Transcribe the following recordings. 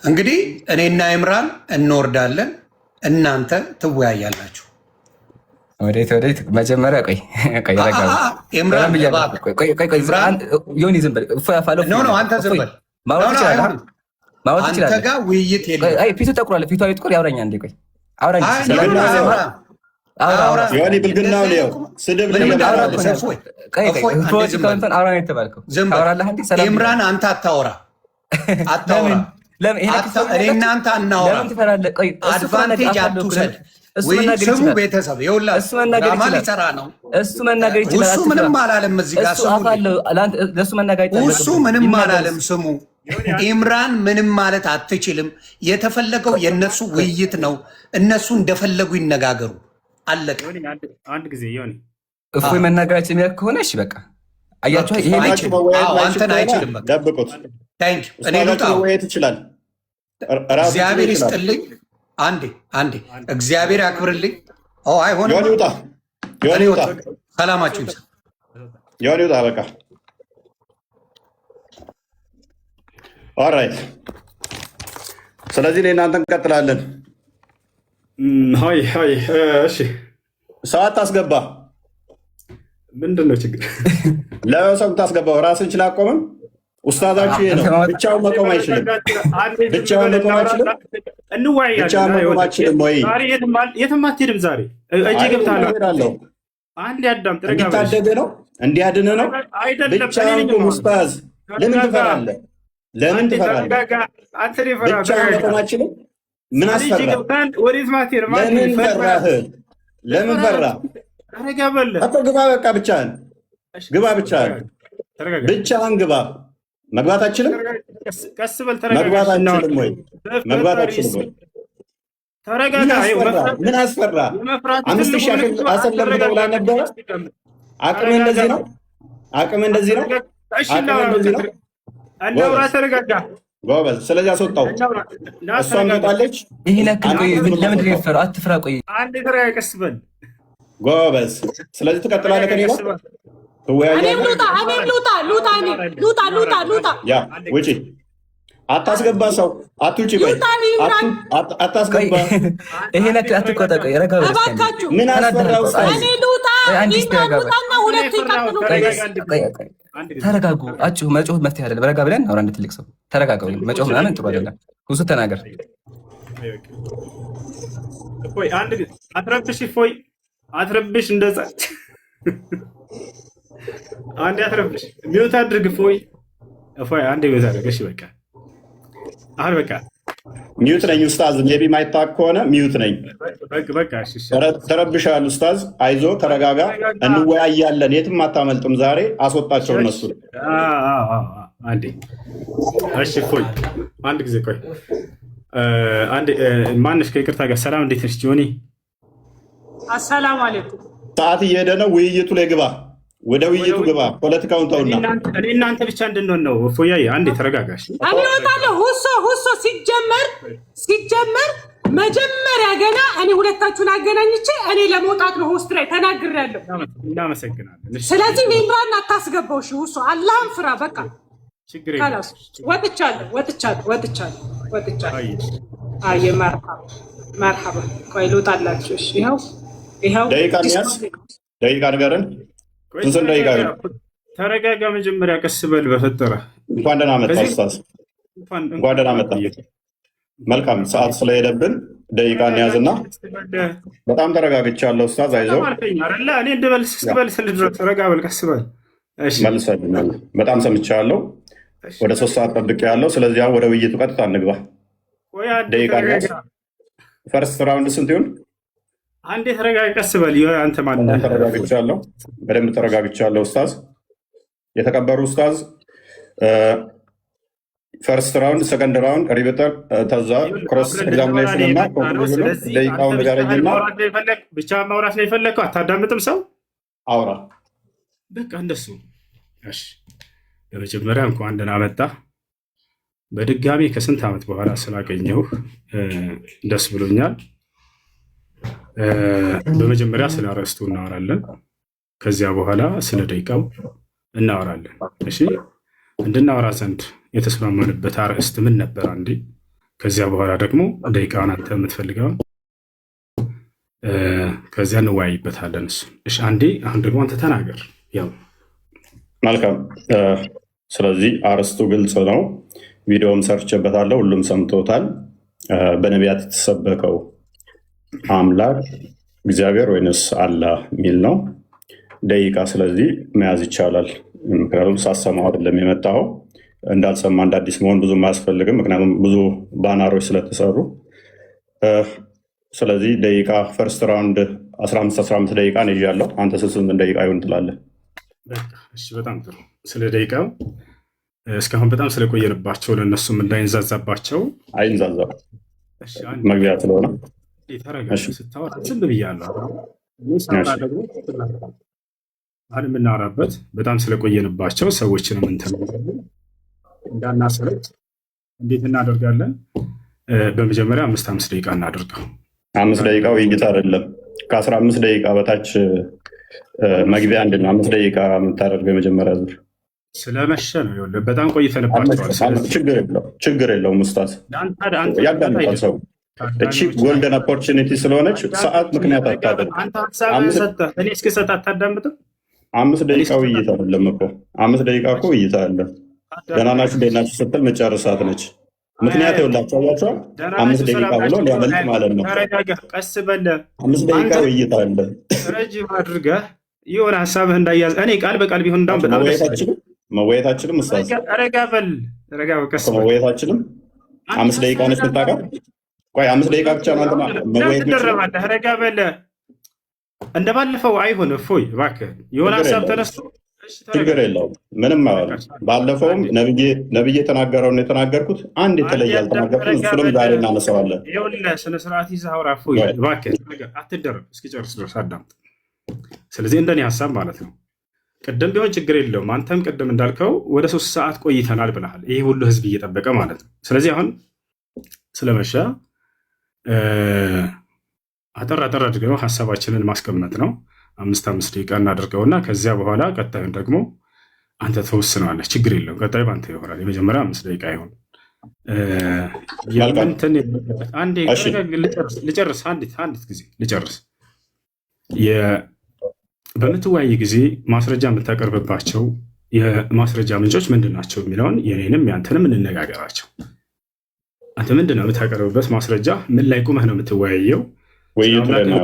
እንግዲህ እኔና ኢምራን እንወርዳለን፣ እናንተ ትወያያላችሁ። ወዴት መጀመሪያ ቆይ ኢምራን ዮኒ ዝም በል አንተ ዝም በል። ማወቅ ይችላል። አንተ ጋር ውይይት የለም። ፊቱ ጠቁሯል። ፊቱ አይጥቁር ያውራኛ እንዴ ቆይ አውራኝ ዮኒ ብልግናው ነው ስድብ ኢምራን አንተ አታወራ እናንተ አናወራ። አድቫንቴጅ አትውሰድ። ስሙ ቤተሰብ ይኸውልህ ሊሰራ ነው። እሱ ምንም አላለም። እዚህ ጋር እሱ ምንም አላለም። ስሙ ኢምራን ምንም ማለት አትችልም። የተፈለገው የእነሱ ውይይት ነው። እነሱ እንደፈለጉ ይነጋገሩ። አለቀ። አንድ ጊዜ ዮኒ እፎይ መናገራችን የሚያውቅ ከሆነ እሺ በቃ አያችሁ። ይሄ አንተን አይችልም። ደብቁት። እኔ ይችላል። እግዚአብሔር ይስጥልኝ። አንዴ እግዚአብሔር ያክብርልኝ። አይሆንም። ዮኒ ውጣ። ሰላማችሁ ይብዛ። ዮኒ ውጣ። በቃ ኦልራይት። ስለዚህ እናንተ እንቀጥላለን። ሀይ እሺ፣ ሰዓት ታስገባ። ምንድን ነው ችግር? ለሰው ታስገባው ራስን ችላ አቆምም። ኡስታዛችሁ ይሄ ነው። ብቻውን መቆም አይችልም። ብቻውን መቆም አይችልም። እንወያያለን። የትም አትሄድም። ዛሬ እጄ ገብታለሁ። አንድ ያዳም እንዲታደገ ነው እንዲያድን ነው። ብቻውን ቁም ኡስታዝ። ለምን ትፈራለህ? ለምን ትፈራለህ? ብቻውን መቆም አይችልም። ምን አስፈራ? ለምን ፈራህ? ለምን ፈራ? ግባ። በቃ ብቻህን ግባ። ብቻህን ግባ። መግባት አችልም? መግባት አችልም ወይ? መግባት አችልም ወይ? ምን አስፈራ? 5000 አሰለም ተብላ ነበረ። አቅምህ እንደዚህ ነው። አቅምህ እንደዚህ ነው። ጎበዝ። ስለዚህ አስወጣው። እሷም ትወጣለች። ለምንድን ነው የፈራው? አትፍራ። ቆይ አንድ ተረጋጋ፣ ቀስ በል ጎበዝ። ስለዚህ ትቀጥላለህ ከኔ ጋር ልውጣ። ያ ውጪ። አታስገባ ሰው አትውጪ። ቆይ አታስገባ። ይሄ ነክ አትቆጣ። ቆይ ረጋ በል። ምን አስፈራው? ተረጋጉ። አችሁ መጮህ መፍትሄ አይደለም። ረጋ ብለን አውራ። እንደ ትልቅ ሰው ተረጋጋ። መጮህ ምናምን ጥሩ አይደለም። ብዙ ተናገር። እፎይ አንድ አትረብሽ። እፎይ አትረብሽ። እንደዛ አንድ አትረብሽ። ሚውት አድርግ። እፎይ አንድ ሚውት አድርግ። እሺ በቃ አሁን በቃ ሚውት ነኝ ኡስታዝ። ሜቢ ማይታወቅ ከሆነ ሚውት ነኝ። በቃ እሺ። ተረብሻል ኡስታዝ። አይዞ ተረጋጋ። እንወያያለን። የትም አታመልጥም። ዛሬ አስወጣቸው እነሱ። አንዴ እሺ። እፎይ አንድ ጊዜ ቆይ። አንዴ ማነሽ? ከይቅርታ ጋር ሰላም፣ እንዴት ነሽ ጆኒ? አሰላሙ አለይኩም። ሰዓት እየሄደ ነው። ውይይቱ ላይ ግባ። ወደ ውይይቱ ግባ። ፖለቲካውን ተውና እኔ እናንተ ብቻ እንድንሆን ነው። እፎያዬ አንዴ ተረጋጋሽ። አብዮታለሁ ሁሶ ሲጀመር መጀመሪያ ገና እኔ ሁለታችሁን አገናኝቼ እኔ ለመውጣት ነው ሆስት ላይ ተናግሬያለሁ። እናመሰግናለን። ስለዚህ ኢምራን አታስገባው። እሺ ሁሶ አላህን ፍራ። በቃ ወጥቻለሁ። አየ መርሐባ። ቆይ ልውጣላችሁ። እሺ ይኸው ደቂቃ ንገረን። ስንት ደቂቃ ነው? ተረጋጋ። መጀመሪያ ቀስ በል በፈጠረ። እንኳን ደህና መጣ ኡስታዝ። እንኳን ደህና መጣ። መልካም ሰዓት ስለሄደብን ደቂቃ እንያዝና በጣም ተረጋግቻለሁ ኡስታዝ። አይዞህ። እኔ እንደበልስ እስክበልስ ድረስ ረጋ በል፣ ቀስ በል። መልሰልኛል። በጣም ሰምቻለሁ። ወደ 3 ሰዓት ጠብቄያለሁ። ስለዚህ አሁን ወደ ውይይቱ ቀጥታ እንግባ። ደቂቃ እንያዝ። ፈርስት ራውንድ ስንት ይሁን? አንዴ ተረጋጋ፣ ቀስ በል። አንተ ማነህ? ተረጋግቻለሁ። በደንብ ተረጋግቻለሁ ኡስታዝ። የተከበሩ ኡስታዝ፣ ፈርስት ራውንድ፣ ሰከንድ ራውንድ ሪቤተር፣ ተዛ ክሮስ ኤግዛሚኔሽን እና ኮንክሉዥን። ደቂቃውን ንገረኝና ብቻ ማውራት ላይ ፈለግከው አታዳምጥም ሰው አውራ። በቃ እንደሱ። እሺ በመጀመሪያ እንኳን ደህና መጣህ። በድጋሚ ከስንት ዓመት በኋላ ስላገኘሁህ ደስ ብሎኛል። በመጀመሪያ ስለ አርዕስቱ እናወራለን። ከዚያ በኋላ ስለ ደቂቃው እናወራለን። እሺ እንድናወራ ዘንድ የተስማማንበት አርዕስት ምን ነበር? አንዴ ከዚያ በኋላ ደግሞ ደቂቃውን አንተ የምትፈልገውን ከዚያ እንወያይበታለን። እሱ እሺ፣ አንዴ አሁን ደግሞ አንተ ተናገር። ያው መልካም። ስለዚህ አርስቱ ግልጽ ነው። ቪዲዮም ሰርችበታለሁ፣ ሁሉም ሰምቶታል። በነቢያት የተሰበከው አምላክ እግዚአብሔር ወይንስ አላህ የሚል ነው። ደቂቃ ስለዚህ መያዝ ይቻላል። ምክንያቱም ሳሰማው አይደለም የመጣው። እንዳልሰማ እንደ አዲስ መሆን ብዙም አያስፈልግም፣ ምክንያቱም ብዙ ባናሮች ስለተሰሩ። ስለዚህ ደቂቃ ፈርስት ራውንድ 15 ደቂቃ ነው ይዣለሁ። አንተ 8 ደቂቃ ይሆን ትላለህ? እሺ፣ በጣም ጥሩ። ስለ ደቂቃው እስካሁን በጣም ስለቆየንባቸው ለእነሱም እንዳይንዛዛባቸው። አይንዛዛም፣ መግቢያ ስለሆነ ስታወራ ዝም ብያለሁ። አሁን የምናወራበት በጣም ስለቆየንባቸው ሰዎችንም እንትን እንዳናሰለች እንዴት እናደርጋለን? በመጀመሪያ 5 ደቂቃ እናደርገው። 5 ደቂቃ ውይይት አይደለም። ከ15 ደቂቃ በታች መግቢያ አንድ ነው። 5 ደቂቃ የምታደርገው የመጀመሪያ ዙር ስለመሸ ነው። በጣም ቆይተንባቸዋል። ችግር የለውም ኡስታዝ፣ ያዳምጣል ሰው። እቺ ጎልደን ኦፖርቹኒቲ ስለሆነች ሰዓት ምክንያት አታደርግ። እኔ እስክሰጥ አታዳምጥም? 5 ደቂቃ ውይይት አይደለም እኮ 5 ደቂቃ እኮ ውይይት አለ። ደህና ናችሁ ደህና ናችሁ ስትል መጨረሳት ነች። ምክንያት ይኸውላችሁ፣ አያችኋል? 5 ደቂቃ ብሎ ሊያመልጥ ማለት ነው። ቀስ በለ 5 ደቂቃ ውይይት አለ። ረጅም አድርገህ የሆነ ሀሳብህ እንዳያዝ እኔ ቃል በቃል ቢሆን እንዳውም በጣም መወያየታችንም ኡስታዝ ረጋ በል ቀስ በል መወያየታችንም 5 ደቂቃ ነች የምታውቃው። ቆይ 5 ደቂቃ ብቻ ነው አንተ መወያየት ትደረባለህ። ረጋ በል እንደባለፈው አይሆን። እፎይ እባክህ የሆነ ሀሳብ ተነስቶ ችግር የለውም ምንም ማለት ባለፈውም ነብዬ የተናገረውን የተናገርኩት አንድ የተለየ አልተናገርኩም። እሱንም ዛሬ እናነሳዋለን። ይኸውልህ ስነ ስርዓት ይዘህ አውራ። እፎይ እባክህ አትደረብ፣ እስኪጨርስ ድረስ አዳምጥ። ስለዚህ እንደኔ ሀሳብ ማለት ነው ቅድም ቢሆን ችግር የለውም። አንተም ቅድም እንዳልከው ወደ 3 ሰዓት ቆይተናል ብለሃል። ይህ ሁሉ ህዝብ እየጠበቀ ማለት ነው። ስለዚህ አሁን ስለመሸ አጠር አድርገው ሀሳባችንን ማስቀመጥ ነው። 5 ደቂቃ እናደርገውና ከዚያ በኋላ ቀጣዩን ደግሞ አንተ ተወስነዋለህ። ችግር የለውም። ቀጣዩ በአንተ ይሆናል። የመጀመሪያ 5 ደቂቃ ይሆን። ልጨርስ፣ አንዲት ጊዜ ልጨርስ። በምትወያይ ጊዜ ማስረጃ የምታቀርብባቸው የማስረጃ ምንጮች ምንድን ናቸው የሚለውን የኔንም ያንተንም እንነጋገራቸው። አንተ ምንድን ነው የምታቀርብበት ማስረጃ? ምን ላይ ቁመህ ነው የምትወያየው? ውይይቱ ላይ ነው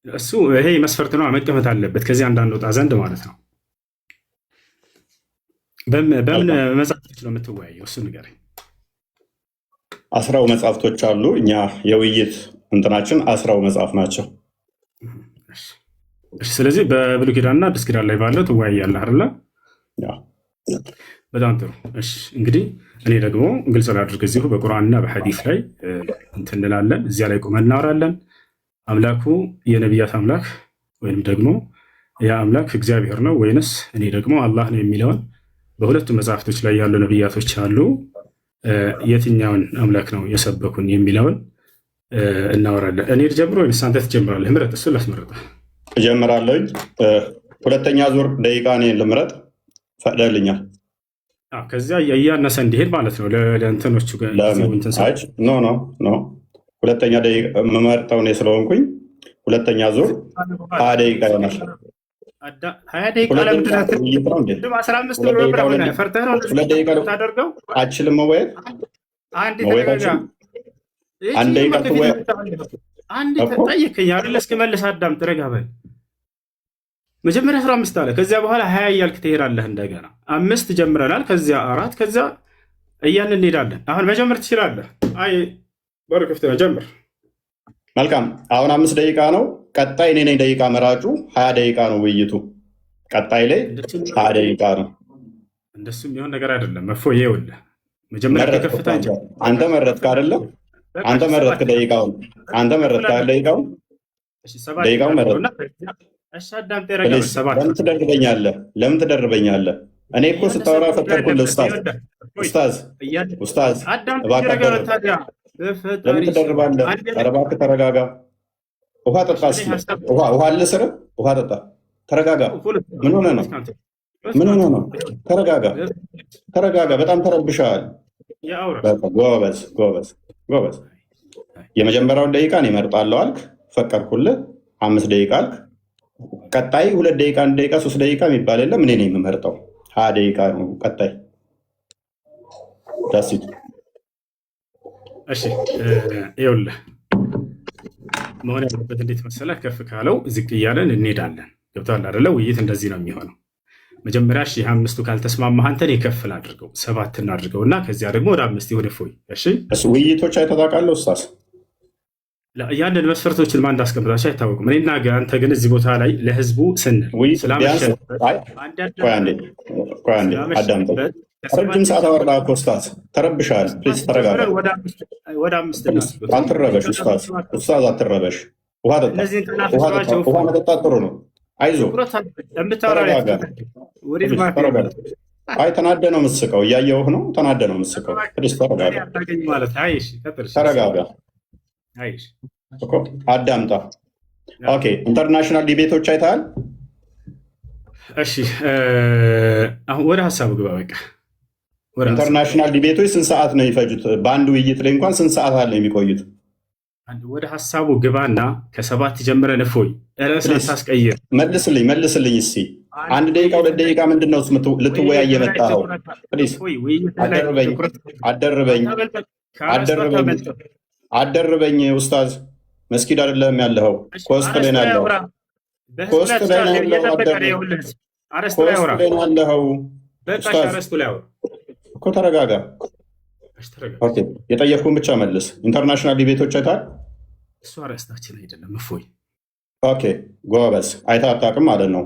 እሱ ይሄ መስፈርት ነው፣ መቀመጥ አለበት ከዚህ እንዳንወጣ ዘንድ ማለት ነው። በምን መጽሐፍቶች ነው የምትወያየው? እሱ ንገረኝ። 10 መጽሐፍቶች አሉ። እኛ የውይይት እንትናችን 10 መጽሐፍ ናቸው። ስለዚህ በብሉይ ኪዳንና አዲስ ኪዳን ላይ ባለው ትወያያለህ አይደለ? በጣም ጥሩ። እሺ እንግዲህ እኔ ደግሞ ግልጽ ላድርግ፣ እዚሁ በቁርአንና በሐዲስ ላይ እንትን እንላለን። እዚያ ላይ ቁመን እናወራለን። አምላኩ የነቢያት አምላክ ወይም ደግሞ ያ አምላክ እግዚአብሔር ነው ወይንስ እኔ ደግሞ አላህ ነው የሚለውን በሁለቱ መጽሐፍቶች ላይ ያሉ ነቢያቶች አሉ። የትኛውን አምላክ ነው የሰበኩን የሚለውን እናወራለን። እኔ ልጀምር ወይንስ አንተ ትጀምራለህ? ምረጥ። እሱን ላስመርጠህ እጀምራለሁ። 2ኛ ዙር ደቂቃ እኔ ልምረጥ፣ ፈቅደልኛል? ከዚያ እያነሰ እንዲሄድ ማለት ነው። ለእንትኖቹ ኖ 2ኛ ደቂቃ የምመርጠው እኔ ስለሆንኩኝ 2ኛ ዙር 20 ደቂቃ ይሆናል። 20 ደቂቃ አችልም መወያየት አንድ ደቂቃ ጠየቀኝ አይደለ? እስክመልስ አዳምጥ፣ ረጋ በል። መጀመሪያ 15 አለ፣ ከዚያ በኋላ 20 እያልክ ትሄዳለህ። እንደገና 5 ጀምረናል፣ ከዚያ 4፣ ከዚያ እያልን እንሄዳለን። አሁን መጀመር ትችላለህ። አይ በር ክፍት ነው፣ ጀምር። መልካም። አሁን 5 ደቂቃ ነው። ቀጣይ እኔ ነኝ ደቂቃ መራጩ። 20 ደቂቃ ነው ውይይቱ። ቀጣይ ላይ 20 ደቂቃ ነው። እንደሱ የሚሆን ነገር አይደለም። እፎይ ይኸውልህ፣ መጀመሪያ ከፍታ አንተ መረጥክ አይደለም? አንተ መረጥክ ደቂቃውን። አንተ መረጥክ ደቂቃውን። ደቂቃውን መረጥክ። ለምን ትደርበኛለህ? ለምን ትደርበኛለህ? እኔ እኮ ስታወራ ፈጠርኩልህ። ኡስታዝ እባክህ ለምን ትደርባለህ? ኧረ እባክህ ተረጋጋ። ውሃ ጠጣ። ውሃ አልስርህ። ውሃ ጠጣ። ተረጋጋ። ምን ሆነህ ነው? ተረጋጋ። በጣም ተረብሸሃል። ጎበዝ ጎበዝ ጎበዝ። የመጀመሪያውን ደቂቃ እኔ እመርጣለሁ አልክ፣ ፈቀድኩልህ። 5 ደቂቃ አልክ። ቀጣይ 2 ደቂቃ፣ 1 ደቂቃ፣ 3 ደቂቃ የሚባል የለም። እኔ ነኝ የምመርጠው። 20 ደቂቃ ነው ቀጣይ። ዳሲት እሺ፣ ይኸውልህ መሆን ያለበት እንዴት መሰለህ? ከፍ ካለው ዝቅ እያለን እንሄዳለን። ገብቶሃል አይደለ? ውይይት እንደዚህ ነው የሚሆነው። መጀመሪያ 5ቱ ካልተስማማህ አንተን የከፍል አድርገው 7 እናድርገው እና ከዚያ ደግሞ ወደ 5 ወደ ፎይ። እሺ ውይይቶች አይተጣቃለሁ ኡስታዝ። ያንን መስፈርቶችን ማን እንዳስቀምጣቸው አይታወቅም። እኔና አንተ ግን እዚህ ቦታ ላይ ለህዝቡ ስንል ረጅም ሰዓት አወራ እኮ ኡስታዝ። ተረብሻል። ፕሊዝ ተረጋጋ። ወደ 5 አትረበሽ ኡስታዝ። ኡስታዝ አትረበሽ። ውሃ መጠጣት ጥሩ ነው። አይዞህ። አይ ተናደ ነው የምትስቀው። እያየሁህ ነው። ተናደ ነው የምትስቀው። ፕሊዝ ተረጋጋ። ተረጋጋ። አዳምጣ። ኦኬ ኢንተርናሽናል ዲቤቶች አይተሃል? እሺ አሁን ወደ ሀሳቡ ግባ። በቃ ኢንተርናሽናል ዲቤቶች ስንት ሰዓት ነው የሚፈጁት? በአንድ ውይይት ላይ እንኳን ስንት ሰዓት አለ የሚቆዩት? ወደ ሀሳቡ ግባና ከ7 ጀምረን እፎይ ርዕስ ታስቀይር። መልስልኝ እስኪ 1 ደቂቃ 2 ደቂቃ ምንድን ነው ልትወያይ የመጣኸው? አደርበኝ ኡስታዝ። መስጊድ አይደለም ያለኸው፣ ኮስት ላይ ነው ያለኸው። እኮ ተረጋጋ። የጠየቅኩህን ብቻ መልስ። ኢንተርናሽናል ዲቤቶች አይተሃል? እሱ አርዕስታችን አይደለም እፎይ። ኦኬ ጎበዝ። አይተህ አታውቅም ማለት ነው።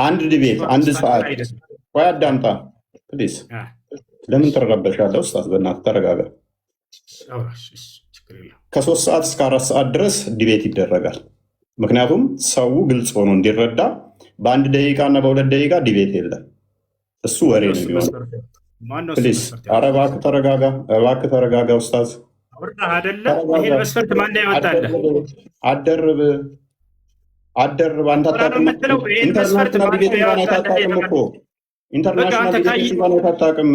አንድ ዲቤት 1 ሰዓት። ቆይ አዳምጣ ፕሊዝ። ለምን ትረበሻለህ ኡስታዝ? በእናትህ ተረጋጋ። ከ3 ሰዓት እስከ 4 ሰዓት ድረስ ዲቤት ይደረጋል። ምክንያቱም ሰው ግልጽ ሆኖ እንዲረዳ። በ1 ደቂቃ እና በ2 ደቂቃ ዲቤት የለም። እሱ ወሬ ነው የሚሆነው። ፕሊዝ ኧረ እባክህ ተረጋጋ፣ እባክህ ተረጋጋ ኡስታዝ። አደርብ አንተ አታውቅም። ኢንተርናሽናል ዲቤት እንኳን አይታጣቅም እኮ። ኢንተርናሽናል ዲቤቶች እንኳን አይታጣቅም።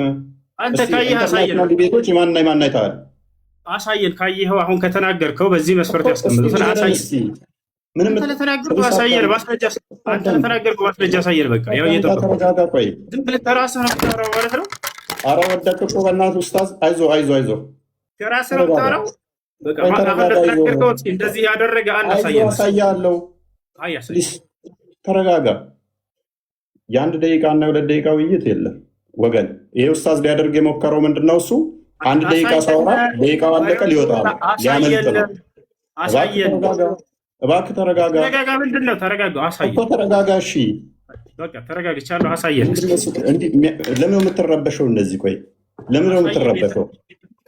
ኢንተርናሽናል ዲቤቶች የማንና የማን አይተሃል? አሳየን። ካየኸው አሁን ከተናገርከው በዚህ መስፈርት ያስቀምጡትን አሳየን። ምንም ተናገርከው አሳየን። ማስረጃ አንተ ተናገርከው ማስረጃ አሳየን። በቃ ያው እየጠበቀ ቆይ ዝም ብለህ ተራስህ ነው የምታወራው ማለት ነው። ኧረ ወደቅህ እኮ በእናትህ ኡስታዝ። አይዞህ ከራስህ ነው የምታወራው። በቃ ተናገርከው እንደዚህ ያደረገ አንድ አሳየን። አሳያለሁ። ፕሊዝ ተረጋጋ። የ1 ደቂቃ እና የ2 ደቂቃ ውይይት የለም ወገን። ይሄ ኡስታዝ ሊያደርግ የሞከረው ምንድን ነው? እሱ 1 ደቂቃ ሳወራ ደቂቃው አለቀ፣ ሊወጣ ነው፣ ሊያመልጥ ነው። እባክህ ተረጋጋ። ምንድን ነው? ተረጋጋ። አሳየን እኮ ተረጋጋ። እሺ በቃ ተረጋግቻለሁ። አሳየን። ለምን ነው የምትረበሸው እንደዚህ? ቆይ ለምን ነው የምትረበሸው?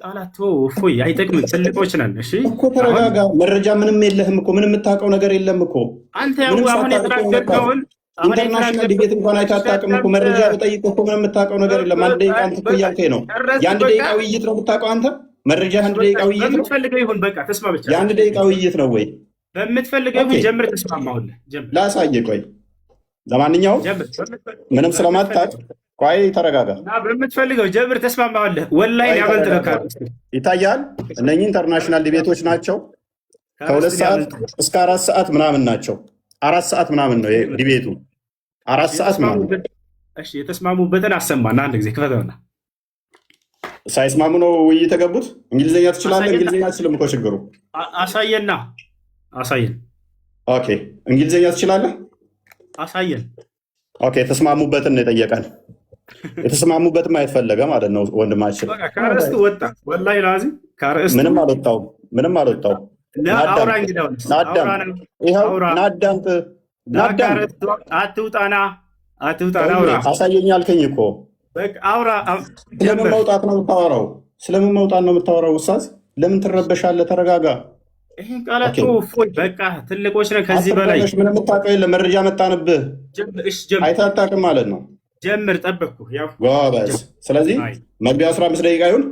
ቃላቶ እፎይ አይጠቅምም። ትልቆች ነን። እሺ እኮ ተረጋጋ። መረጃ ምንም የለህም እኮ። ምንም የምታውቀው ነገር የለም እኮ። አንተ ያው አሁን የተናገርከውን ኢንተርናሽናል ዲቤት እንኳን አይታጣቅም እኮ። መረጃ በጠይቅ እኮ ምንም የምታውቀው ነገር የለም። 1 ደቂቃ አንተ እኮ እያልከኝ ነው። የ1 ደቂቃ ውይይት ነው የምታውቀው አንተ። መረጃ 1 ደቂቃ ውይይት ነው። በምትፈልገው ይሁን በቃ ተስማ ብቻ። የ1 ደቂቃ ውይይት ነው ወይ? በምትፈልገው ጀምር። ተስማማሁልህ። ጀምር። ላሳየህ። ቆይ ለማንኛውም ምንም ስለማታውቅ ቆይ ተረጋጋ። በምትፈልገው ጀምር። ተስማማሁልህ። ወላሂ ያመልጥ በቃ ይታያል። እነኚህ ኢንተርናሽናል ዲቤቶች ናቸው። ከ2 ሰዓት እስከ 4 ሰዓት ምናምን ናቸው። 4 ሰዓት ምናምን ነው ዲቤቱ። 4 ሰዓት ምናምን። እሺ የተስማሙበትን አሰማና አንድ ጊዜ ክፈተውና። ሳይስማሙ ነው ውይይት የገቡት። እንግሊዝኛ ትችላለህ? እንግሊዝኛ አትችልም እኮ ችግሩ። አሳየን። ኦኬ እንግሊዝኛ ትችላለህ? አሳየን። ኦኬ የተስማሙበትን ነው የጠየቀን። የተስማሙበትን ማየት ፈለገ ማለት ነው ወንድማችን። ከርዕስቱ ወጣ። ወላሂ ላዚ ከርዕስቱ ምንም አልወጣውም። አትውጣና አሳየኝ አልከኝ እኮ። ስለምን መውጣት ነው የምታወራው? ስለምን መውጣት ነው የምታወራው? ኡስታዝ ለምን ትረበሻለህ? ተረጋጋ። ይህን ቃላት እፎይ በቃ ትልቆች ነን። ከዚህ በላይ ምንም የምታውቀው የለም። መረጃ መጣንብህ። አይተህ አታውቅም ማለት ነው። ጀምር። ጠበቅኩ። ጎበዝ። ስለዚህ መግቢያ 15 ደቂቃ ይሁን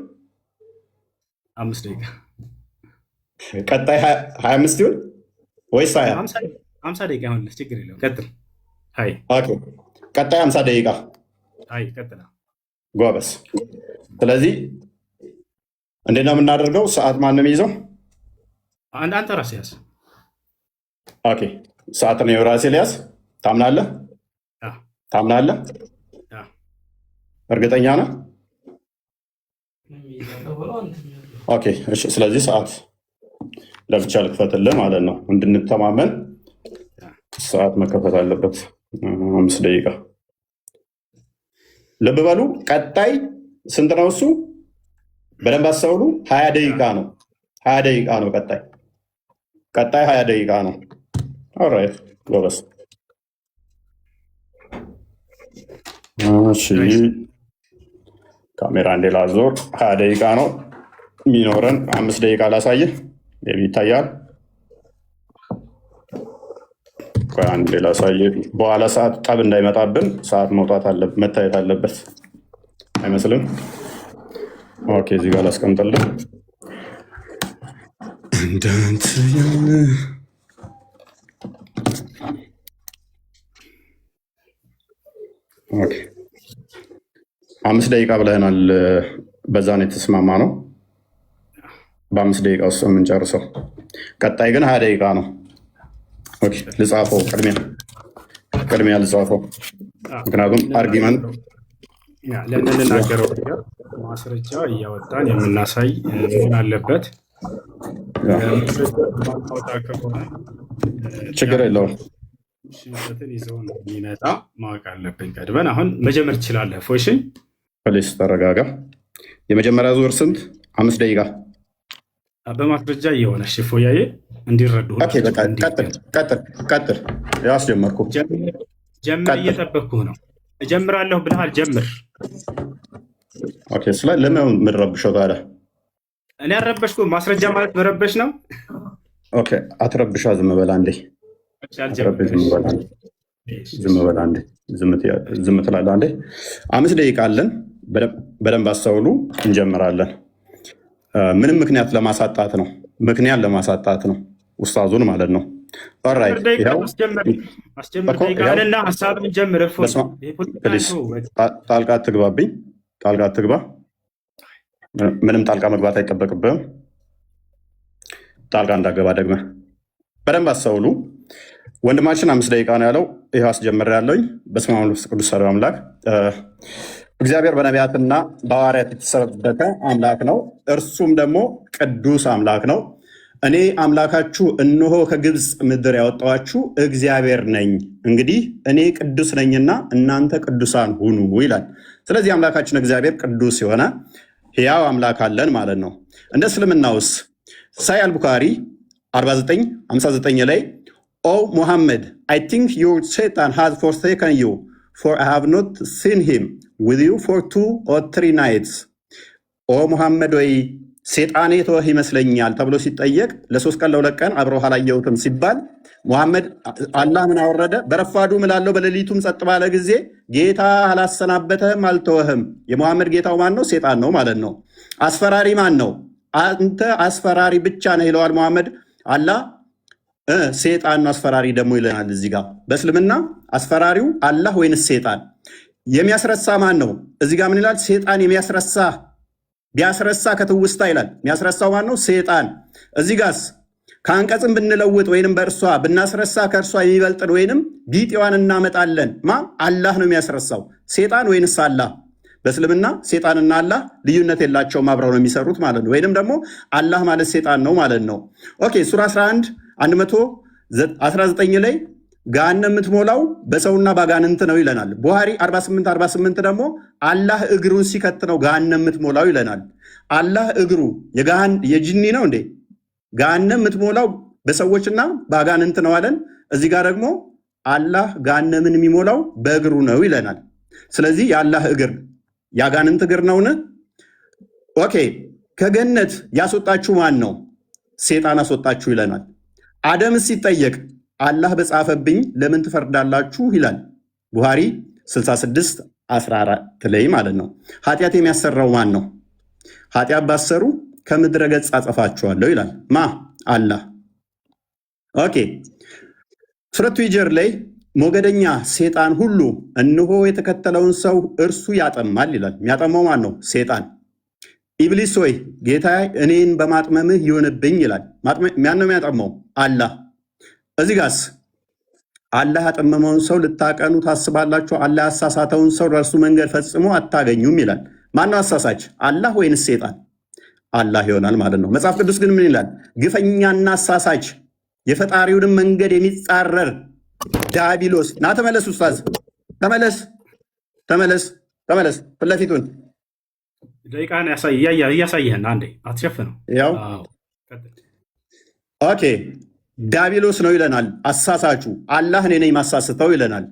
5 ደቂቃ፣ ቀጣይ 25 ይሁን ወይስ 50 ደቂቃ ይሁን? ችግር የለውም። ቀጥል። ቀጣይ 50 ደቂቃ። ቀጥል። ጎበዝ። ስለዚህ እንዴት ነው የምናደርገው? ሰዓት ማን ነው የሚይዘው? አንተ ራስህ ያዝ። ኦኬ፣ ሰዓት ነው የራሴ ሊያዝ። ታምናለህ? ታምናለህ? እርግጠኛ ነህ? ኦኬ፣ እሺ። ስለዚህ ሰዓት ለብቻ ልክፈትልህ ማለት ነው። እንድንተማመን ሰዓት መከፈት አለበት። 5 ደቂቃ። ልብ በሉ። ቀጣይ ስንት ነው እሱ? በደንብ አስተውሉ። 20 ደቂቃ ነው። 20 ደቂቃ ነው። ቀጣይ 20 ደቂቃ ነው። ኦልራይት ጎበስ። እሺ ካሜራ እንዴ ላዞር። 20 ደቂቃ ነው የሚኖረን። 5 ደቂቃ ላሳየህ። ይታያል። አንዴ ላሳየህ። በኋላ ሰዓት ጠብ እንዳይመጣብን ሰዓት መታየት አለበት አይመስልም? ኦኬ፣ እዚህ ጋር ላስቀምጥልህ። ኦኬ፣ 5 ደቂቃ ብለህናል። በዛ ነው የተስማማ ነው። በ5 ደቂቃ ውስጥ የምንጨርሰው። ቀጣይ ግን 20 ደቂቃ ነው። ኦኬ፣ ልጻፈው። ቅድሚያ ልጻፈው፣ ምክንያቱም አርጊመንት ለምንናገረው ነገር ማስረጃ እያወጣን የምናሳይ መሆን አለበት። ማውጣ ከሆነ ችግር የለውም። ሽንፈትን ይዘው ነው የሚመጣ ማወቅ አለብን ቀድመን። አሁን መጀመር ትችላለህ። ፎሽን ፕሊስ ተረጋጋ። የመጀመሪያ ዙር ስንት? 5 ደቂቃ በማስረጃ እየሆነ ሽፎያዬ እንዲረዱ። ቀጥል። ያስጀመርኩ ጀምር። እየጠበቅኩህ ነው። እጀምራለሁ ብለሃል። ጀምር። ለምን የምንረብሸው ታዲያ? እኔ አልረበሽኩም። ማስረጃ ማለት መረበሽ ነው። አትረብሻ። ዝም በላ እንዴ። ዝም ትላለህ አንዴ። 5 ደቂቃ አለን። በደንብ አስተውሉ። እንጀምራለን። ምንም ምክንያት ለማሳጣት ነው። ውስታዙን ማለት ነው። ጣልቃ አትግባብኝ። ጣልቃ አትግባ። ምንም ጣልቃ መግባት አይጠበቅብህም። ጣልቃ እንዳገባ ደግመህ በደንብ አስተውሉ። ወንድማችን 5 ደቂቃ ነው ያለው። ይህ አስጀምሬያለሁኝ። በስመ አብ ወመንፈስ ቅዱስ አሐዱ አምላክ። እግዚአብሔር በነቢያትና በሐዋርያት የተሰበከ አምላክ ነው። እርሱም ደግሞ ቅዱስ አምላክ ነው። እኔ አምላካችሁ እነሆ ከግብፅ ምድር ያወጣኋችሁ እግዚአብሔር ነኝ። እንግዲህ እኔ ቅዱስ ነኝና እናንተ ቅዱሳን ሁኑ ይላል። ስለዚህ አምላካችን እግዚአብሔር ቅዱስ የሆነ ሕያው አምላክ አለን ማለት ነው። እንደ እስልምናውስ ሳሂህ አልቡኻሪ 49:59 ላይ ኦ ሙሐመድ አይ ቲንክ ዩር ሰይጣን ሃዝ ፎርሴከን ዩ ፎር አይ ሃቭ ኖት ሲን ሂም ዊዝ ዩ ፎር 2 or 3 nights። ኦ ሙሐመድ ወይ ሴጣኔ ተወህ ይመስለኛል ተብሎ ሲጠየቅ ለ3 ቀን ለ2 ቀን አብረው አላየሁትም ሲባል ሙሐመድ አላህ ምን አወረደ? በረፋዱ ምላለው በሌሊቱም ጸጥ ባለ ጊዜ ጌታ አላሰናበተህም አልተወህም። የሙሐመድ ጌታው ማን ነው? ሴጣን ነው ማለት ነው። አስፈራሪ ማን ነው? አንተ አስፈራሪ ብቻ ነህ ይለዋል ሙሐመድ። አላህ ሴጣን ነው አስፈራሪ ደግሞ ይለናል። እዚህ ጋር በእስልምና አስፈራሪው አላህ ወይንስ ሴጣን? የሚያስረሳ ማን ነው? እዚህ ጋር ምን ይላል? ሴጣን የሚያስረሳ ቢያስረሳ ከትውስታ ይላል። የሚያስረሳው ማን ነው? ሴጣን። እዚህ ጋርስ ከአንቀጽም ብንለውጥ ወይንም በእርሷ ብናስረሳ ከእርሷ የሚበልጥን ወይንም ቢጤዋን እናመጣለን። አላህ ነው የሚያስረሳው። ሴጣን ወይንስ አላህ? በእስልምና ሴጣንና አላህ ልዩነት የላቸውም፣ አብረው ነው የሚሰሩት ማለት ነው። ወይንም ደግሞ አላህ ማለት ሴጣን ነው ማለት ነው። ኦኬ ሱራ 11:119 ላይ ገሃነም የምትሞላው በሰውና ባጋንንት ነው ይለናል። ቡሃሪ 48:48 ደግሞ አላህ እግሩን ሲከት ነው ገሃነም የምትሞላው ይለናል። አላህ እግሩ የጅኒ ነው እንዴ? ገሃነም የምትሞላው በሰዎችና ባጋንንት ነው አለን። እዚህ ጋር ደግሞ አላህ ገሃነምን የሚሞላው በእግሩ ነው ይለናል። ስለዚህ የአላህ እግር ያጋንንት እግር ነውን? ኦኬ ከገነት ያስወጣችሁ ማን ነው? ሴጣን አስወጣችሁ ይለናል። አደም ሲጠየቅ አላህ በጻፈብኝ ለምን ትፈርዳላችሁ ይላል። ቡሃሪ 66:14 ላይ ማለት ነው። ኃጢአት የሚያሰራው ማን ነው? ኃጢአት ባሰሩ ከምድረ ገጽ አጠፋችኋለሁ ይላል። አላህ። ኦኬ ሱረቱ ሂጅር ላይ ሞገደኛ ሴጣን ሁሉ እነሆ የተከተለውን ሰው እርሱ ያጠማል ይላል። የሚያጠማው ማን ነው? ሴጣን። ኢብሊስ ሆይ ጌታ እኔን በማጥመምህ ይሆንብኝ ይላል። ማን ነው የሚያጠመው? አላህ። እዚህ ጋስ አላህ ያጠመመውን ሰው ልታቀኑ ታስባላችሁ፣ አላህ ያሳሳተውን ሰው በእርሱ መንገድ ፈጽሞ አታገኙም ይላል። ማነው አሳሳች? አላህ ወይንስ ሴጣን? አላህ ይሆናል ማለት ነው። መጽሐፍ ቅዱስ ግን ምን ይላል? ግፈኛና አሳሳች የፈጣሪውንም መንገድ የሚጻረር ዲያብሎስ። ና ተመለስ ኡስታዝ፣ ተመለስ ተመለስ ተመለስ። ፊት ለፊቱን ደቂቃን እያሳየህን አንዴ አትሸፍነው። ያው ኦኬ ዲያብሎስ ነው ይለናል አሳሳቹ። አላህ እኔ ነኝ ማሳስተው ይለናል።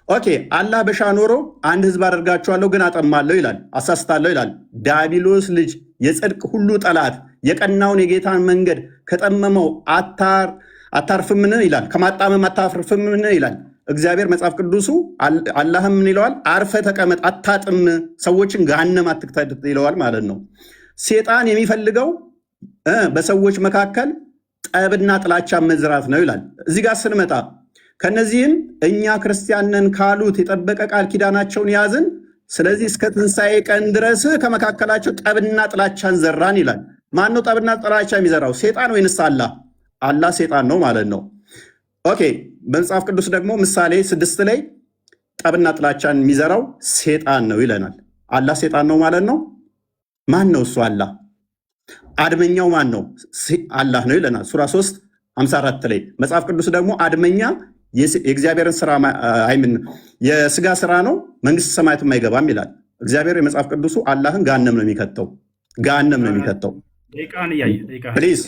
ኦኬ አላህ በሻ ኖሮ አንድ ህዝብ አደርጋችኋለሁ ግን አጠማለሁ ይላል፣ አሳስታለሁ ይላል። ዲያብሎስ ልጅ የጽድቅ ሁሉ ጠላት የቀናውን የጌታን መንገድ ከጠመመው አታርፍምን ይላል፣ ከማጣመም አታርፍምን ይላል እግዚአብሔር። መጽሐፍ ቅዱሱ አላህም ምን ይለዋል? አርፈ ተቀመጥ፣ አታጥም፣ ሰዎችን ገሃነም አትክተት ይለዋል ማለት ነው። ሴጣን የሚፈልገው በሰዎች መካከል ጠብና ጥላቻ መዝራት ነው ይላል። እዚህ ጋር ስንመጣ ከነዚህም እኛ ክርስቲያንን ካሉት የጠበቀ ቃል ኪዳናቸውን ያዝን፣ ስለዚህ እስከ ትንሣኤ ቀን ድረስ ከመካከላቸው ጠብና ጥላቻን ዘራን ይላል። ማን ነው ጠብና ጥላቻ የሚዘራው? ሴጣን ወይንስ አላህ? አላህ ሴጣን ነው ማለት ነው። ኦኬ በመጽሐፍ ቅዱስ ደግሞ ምሳሌ 6 ላይ ጠብና ጥላቻን የሚዘራው ሴጣን ነው ይለናል። አላህ ሴጣን ነው ማለት ነው። ማን ነው እሱ? አላህ። አድመኛው ማን ነው? አላህ ነው ይለናል ሱራ 3:54 ላይ። መጽሐፍ ቅዱስ ደግሞ አድመኛ የእግዚአብሔርን ስራ አይምን የስጋ ስራ ነው መንግስት ሰማያትም አይገባም ይላል እግዚአብሔር። የመጽሐፍ ቅዱሱ አላህን ገሃነም ነው የሚከተው፣ ገሃነም ነው የሚከተው። ፕሊዝ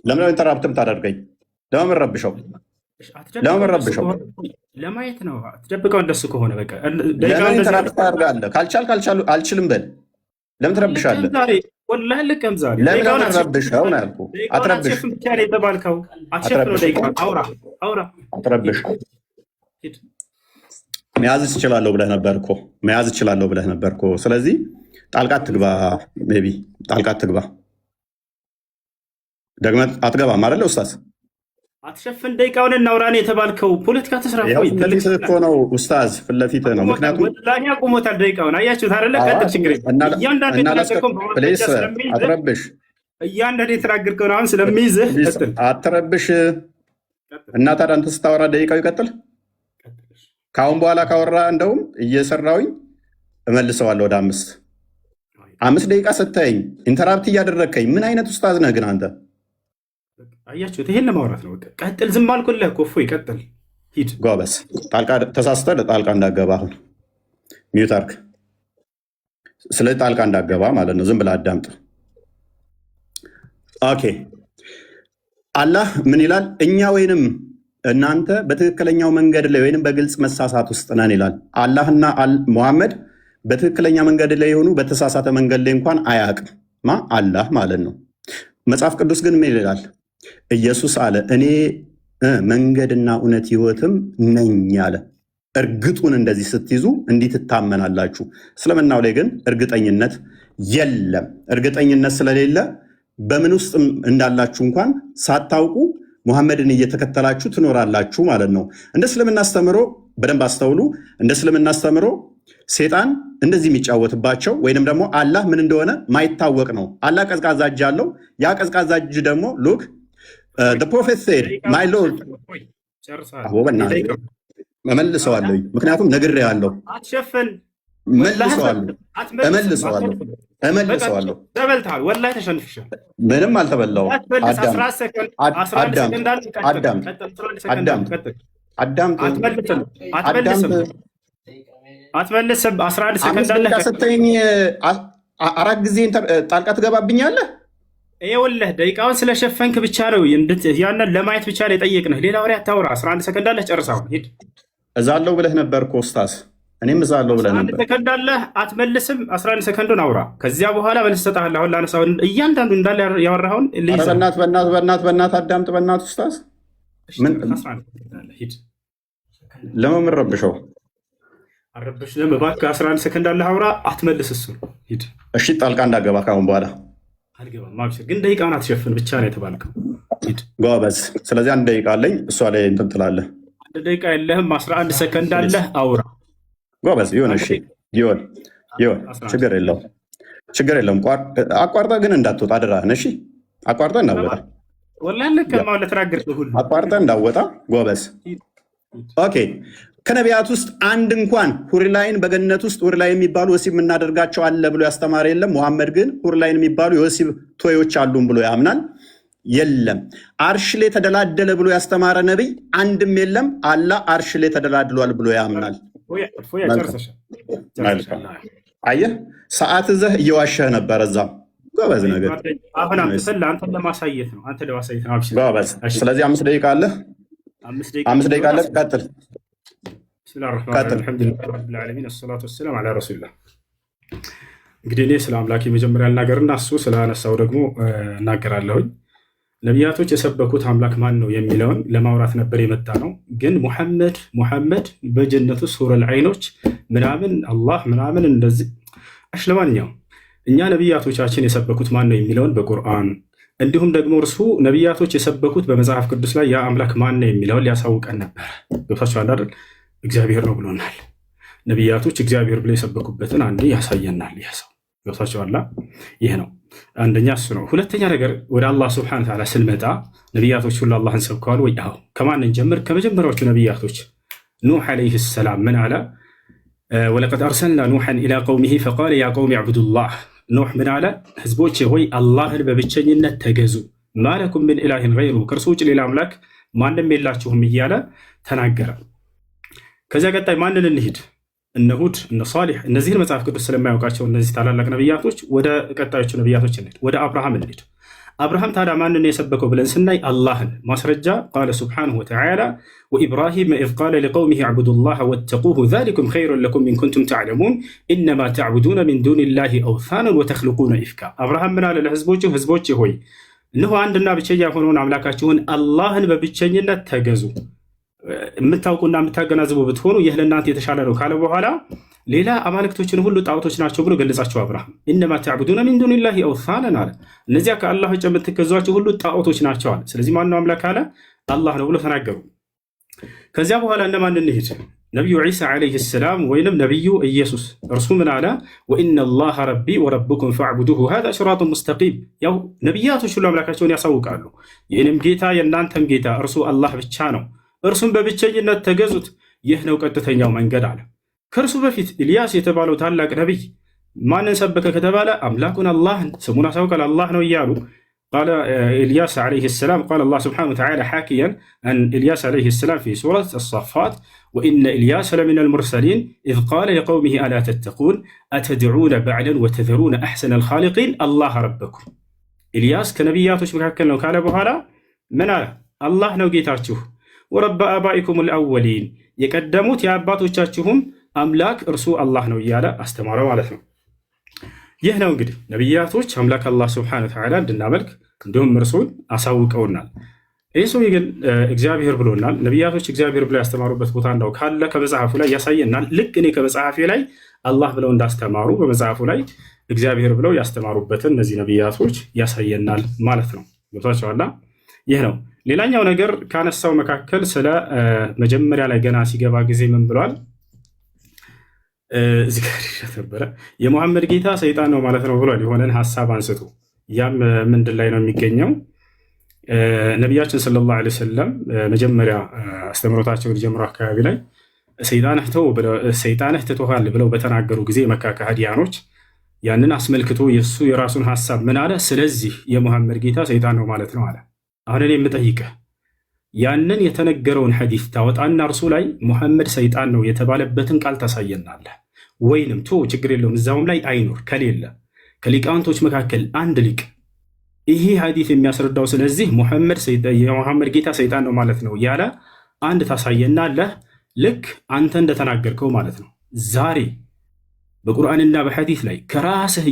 ለምን ኢንተራፕት ታደርገኝ? ለምን ረብሸው? ለምን ረብሸው? ለማየት ነው። አትደብቀው። እንደሱ ከሆነ በቃ ለምን ኢንተራፕት ታደርጋለህ? ካልቻል አልችልም በል። ለምን ትረብሻለህ? ወላሂ ልቀም ዛሬ ለምን ረብሸው ነው ያልኩህ። አትረብሽ። አትረብሽ። መያዝ እችላለሁ ብለህ ነበር እኮ፣ መያዝ እችላለሁ ብለህ ነበር እኮ። ስለዚህ ጣልቃ አትግባ፣ ቤቢ ጣልቃ አትግባ። ደግመህ አትገባም አይደለ ኡስታዝ? አትሸፍን። ደቂቃውን እናውራን የተባልከው ፖለቲካ ተስራ ፊት ለፊትህ እኮ ነው ኡስታዝ፣ ፊት ለፊትህ ነው። ምክንያቱም ወላሂ አቁሞታል ደቂቃውን። አያችሁት አይደለ? ቀጥል፣ ችግር የለም። አትረብሽ። እያንዳንዱ የተናገርከውን አሁን ስለሚይዝህ ቀጥል፣ አትረብሽ። እና ታዲያ አንተ ስታወራ ደቂቃው ይቀጥል። ከአሁን በኋላ ካወራ እንደውም እየሰራውኝ እመልሰዋለሁ ወደ 5 ደቂቃ ሰተኸኝ ኢንተራፕት እያደረግከኝ ምን አይነት ኡስታዝ ነህ ግን አንተ? አያችሁት? ይሄን ለማውራት ነው። ቀጥል፣ ዝም አልኩልህ እኮ። እፎይ ቀጥል፣ ሂድ። ጎበዝ። ተሳስተህ ጣልቃ እንዳገባ አሁን ሚዩት አድርግ። ስለዚህ ጣልቃ እንዳገባ ማለት ነው። ዝም ብለህ አዳምጥ። ኦኬ አላህ ምን ይላል? እኛ ወይንም እናንተ በትክክለኛው መንገድ ላይ ወይንም በግልጽ መሳሳት ውስጥ ነን ይላል። አላህና ሙሐመድ በትክክለኛ መንገድ ላይ የሆኑ በተሳሳተ መንገድ ላይ እንኳን አያውቅም። አላህ ማለት ነው። መጽሐፍ ቅዱስ ግን ምን ይላል? ኢየሱስ አለ እኔ መንገድና እውነት ሕይወትም ነኝ አለ። እርግጡን እንደዚህ ስትይዙ እንዲህ ትታመናላችሁ። እስልምናው ላይ ግን እርግጠኝነት የለም። እርግጠኝነት ስለሌለ በምን ውስጥ እንዳላችሁ እንኳን ሳታውቁ ሙሐመድን እየተከተላችሁ ትኖራላችሁ ማለት ነው። እንደ እስልምና አስተምሮ በደንብ አስተውሉ። እንደ እስልምና አስተምሮ ሴጣን እንደዚህ የሚጫወትባቸው ወይንም ደግሞ አላህ ምን እንደሆነ ማይታወቅ ነው። አላህ ቀዝቃዛ እጅ አለው። ያ ቀዝቃዛ እጅ ደግሞ ሉክ ፕሮፌት ሴድ ማይ ሎርድ እመልሰዋለሁ፣ ምክንያቱም ነግሬሃለሁ። እመልሰዋለሁ። ምንም አልተበላሁም። አትመልስም። 11 ሰከንድ አለ። ስትኝ 4 ጊዜ ጣልቃ ትገባብኛለህ። ይኸውልህ ደቂቃውን ስለሸፈንክ ብቻ ነው ያንን ለማየት ብቻ ነው የጠየቅንህ። ሌላ ወሬ አታውራ። 11 ሰከንድ አለህ፣ ጨርሰው ሂድ። እዛለሁ ብለህ ነበር እኮ ኡስታዝ፣ እኔም እዛለሁ ብለህ ነበር። 11 ሰከንድ አለህ፣ አትመልስም። 11 ሰከንዱን አውራ፣ ከዚያ በኋላ መልስ እሰጥሃለሁ። አሁን ላነሳው እያንዳንዱ እንዳለ ያወራኸውን በእናትህ አዳምጥ። በእናትህ ኡስታዝ ለምን ረብሸው? አረበሽ ለምን እባክህ። 11 ሰከንድ አለህ፣ አውራ፣ አትመልስ። እሱ ሂድ። እሺ ጣልቃ እንዳገባ ካሁን በኋላ አልገባም። ማብሽር ግን ደቂቃውን አትሸፍን ብቻ ነው የተባልከው። ሂድ ጎበዝ። ስለዚህ 1 ደቂቃ አለኝ፣ እሷ ላይ እንትን ትላለህ። 1 ደቂቃ የለህም፣ 11 ሰከንድ አለህ፣ አውራ። ጎበዝ። ይሁን፣ እሺ ይሁን፣ ችግር የለውም። ችግር የለም። አቋርጠህ ግን እንዳትወጣ አደራህን። እሺ አቋርጠህ እንዳትወጣ አቋርጠህ እንዳትወጣ ጎበዝ። ኦኬ ከነቢያት ውስጥ አንድ እንኳን ሁርላይን በገነት ውስጥ ሁርላይን የሚባሉ ወሲብ የምናደርጋቸው አለ ብሎ ያስተማረ የለም። ሙሐመድ ግን ሁርላይን የሚባሉ የወሲብ ቶዮች አሉን ብሎ ያምናል። የለም። አርሽ ላይ ተደላደለ ብሎ ያስተማረ ነቢይ አንድም የለም። አላህ አርሽ ላይ ተደላድሏል ብሎ ያምናል። አየህ፣ ሰዓት ዘህ እየዋሸህ ነበረ። እዛም ጎበዝ ነገር ጎበዝ። ስለዚህ 5 ደቂቃ አለህ። 5 ደቂቃ አለህ። ቀጥል። እንግዲህ እኔ ስለ አምላክ የመጀመሪያ ልናገርና እሱ ስላነሳው ደግሞ እናገራለሁኝ። ነቢያቶች የሰበኩት አምላክ ማን ነው የሚለውን ለማውራት ነበር የመጣ ነው። ግን ሙሐመድ በጀነቱ ሱረል ዐይኖች ምናምን አላህ ምናምን እንደዚህ ለማንኛውም እኛ ነቢያቶቻችን የሰበኩት ማን ነው የሚለውን በቁርአን እንዲሁም ደግሞ እርሱ ነቢያቶች የሰበኩት በመጽሐፍ ቅዱስ ላይ ያ አምላክ ማን ነው የሚለውን ሊያሳውቀን ነበር። ገብታችኋል አይደል? እግዚአብሔር ነው ብሎናል። ነቢያቶች እግዚአብሔር ብለው የሰበኩበትን አንዴ ያሳየናል። ይህ ሰው ገብታችኋል? ይህ ነው አንደኛ እሱ ነው። ሁለተኛ ነገር ወደ አላህ ስብሐነሁ ወተዓላ ስንመጣ ነቢያቶች ሁሉ አላህን ሰብከዋል ወይ? አዎ። ከማን እንጀምር? ከመጀመሪያዎቹ ነቢያቶች ኑሕ ዓለይሂ ሰላም ምን አለ? ወለቀድ አርሰልና ኑሐን ኢላ ቀውሚሂ ፈቃለ ያ ቀውሚ ዕቡዱላህ። ኑሕ ምን አለ? ህዝቦቼ ሆይ አላህን በብቸኝነት ተገዙ፣ ማለኩም ምን ኢላሂን ገይሩ፣ ከእርሱ ውጭ ሌላ አምላክ ማንም የላችሁም እያለ ተናገረ። ከዚያ ቀጣይ ማንን እንሂድ? እነ ሁድ፣ እነ ሷሊሕ። እነዚህን መጽሐፍ ቅዱስ ስለማያውቃቸው እነዚህ ታላላቅ ነቢያቶች ወደ ቀጣዮቹ ነቢያቶች እንሂድ። ወደ አብርሃም እንሂድ። አብርሃም ታዲያ ማንን የሰበከው ብለን ስናይ አላህን። ማስረጃ ቃለ ሱብሓነሁ ወተዓላ ወኢብራሂም ኢዝ ቃለ ሊቀውሚሂ ዕቡዱላህ ወተቁሁ ዛሊኩም ኸይሩን ለኩም ኢን ኩንቱም ተዕለሙን ኢነማ ተዕቡዱነ ሚን ዱኒላሂ አውሳነን ወተኽሉቁነ ኢፍካ። አብርሃም ምን አለ ለህዝቦቹ? ህዝቦቼ ሆይ እነሆ አንድና ብቸኛ የሆነውን አምላካችሁን አላህን በብቸኝነት ተገዙ፣ የምታውቁና የምታገናዝቡ ብትሆኑ ይህ ለእናንተ የተሻለ ነው ካለ በኋላ ሌላ አማልክቶችን ሁሉ ጣዖቶች ናቸው ብሎ ገለጻቸው። አብርሃም ኢነማ ተዕቡዱነ ሚን ዱኒላሂ አውሳነን አለ። እነዚያ ከአላህ ውጭ የምትገዟቸው ሁሉ ጣዖቶች ናቸው አለ። ስለዚህ ማነው አምላክ አለ? አላህ ነው ብሎ ተናገሩ። ከዚያ በኋላ እነማን እንሂድ? ነቢዩ ዒሳ ዓለይሂ ሰላም ወይንም ነቢዩ ኢየሱስ። እርሱ ምን አለ? ወኢነላሃ ረቢ ወረብኩም ፈዕቡዱሁ ሃዛ ሲራጡን ሙስተቂም። ያው ነቢያቶች ሁሉ አምላካቸውን ያሳውቃሉ። የእኔም ጌታ የእናንተም ጌታ እርሱ አላህ ብቻ ነው፣ እርሱም በብቸኝነት ተገዙት፣ ይህ ነው ቀጥተኛው መንገድ አለ። ከእርሱ በፊት ኢልያስ የተባለው ታላቅ ነቢይ ማንን ሰበከ ከተባለ አምላኩን አላህን፣ ስሙን አሳውቃል፣ አላህ ነው እያሉ ቃለ ኢልያስ ዓለይሂ ሰላም ቃለ አላህ ስብሓነሁ ወተዓላ ሓኪያን አን ኢልያስ ዓለይሂ ሰላም ፊ ሱረት አሳፋት ወኢነ ኢልያስ ለሚነል ሙርሰሊን ኢዝ ቃለ ሊቀውሚሂ አላ ተተቁን አተድዑነ በዕለን ወተዘሩነ አሕሰነል ኻሊቂን አላህ ረበኩም። ኢልያስ ከነቢያቶች መካከል ነው ካለ በኋላ ምን አለ? አላህ ነው ጌታችሁ፣ ወረበ አባኢኩም ልአወሊን፣ የቀደሙት የአባቶቻችሁም አምላክ እርሱ አላህ ነው እያለ አስተማረ ማለት ነው። ይህ ነው እንግዲህ ነቢያቶች አምላክ አላህ ስብሐነሁ ወተዓላ እንድናመልክ እንዲሁም እርሱን አሳውቀውናል። ይህ ሰው ግን እግዚአብሔር ብሎናል። ነቢያቶች እግዚአብሔር ብለው ያስተማሩበት ቦታ እንዳው ካለ ከመጽሐፉ ላይ ያሳየናል። ልክ እኔ ከመጽሐፌ ላይ አላህ ብለው እንዳስተማሩ በመጽሐፉ ላይ እግዚአብሔር ብለው ያስተማሩበትን እነዚህ ነቢያቶች ያሳየናል ማለት ነው። ገብቷችኋል? ይህ ነው። ሌላኛው ነገር ካነሳው መካከል ስለ መጀመሪያ ላይ ገና ሲገባ ጊዜ ምን ብሏል? እዚህ ጋር ነበረ የሙሐመድ ጌታ ሰይጣን ነው ማለት ነው ብሏል። የሆነን ሀሳብ አንስቶ ያም ምንድን ላይ ነው የሚገኘው? ነቢያችን ሰለላሁ ዐለይሂ ወሰለም መጀመሪያ አስተምሮታቸውን ጀምሮ አካባቢ ላይ ሰይጣንህ ትቶሃል ብለው በተናገሩ ጊዜ መካ ከሃዲያኖች ያንን አስመልክቶ የእሱ የራሱን ሀሳብ ምን አለ? ስለዚህ የሙሐመድ ጌታ ሰይጣን ነው ማለት ነው አለ። አሁን እኔ የምጠይቅህ ያንን የተነገረውን ሐዲስ ታወጣና እርሱ ላይ ሙሐመድ ሰይጣን ነው የተባለበትን ቃል ታሳየናለህ ወይንም ችግር የለውም እዛውም ላይ አይኖር ከሌለ ከሊቃውንቶች መካከል አንድ ሊቅ ይሄ ሐዲስ የሚያስረዳው ስለዚህ የሙሐመድ ጌታ ሰይጣን ነው ማለት ነው ያለ አንድ ታሳየናለህ። ልክ አንተ እንደተናገርከው ማለት ነው። ዛሬ በቁርአንና በሐዲስ ላይ ከራስህ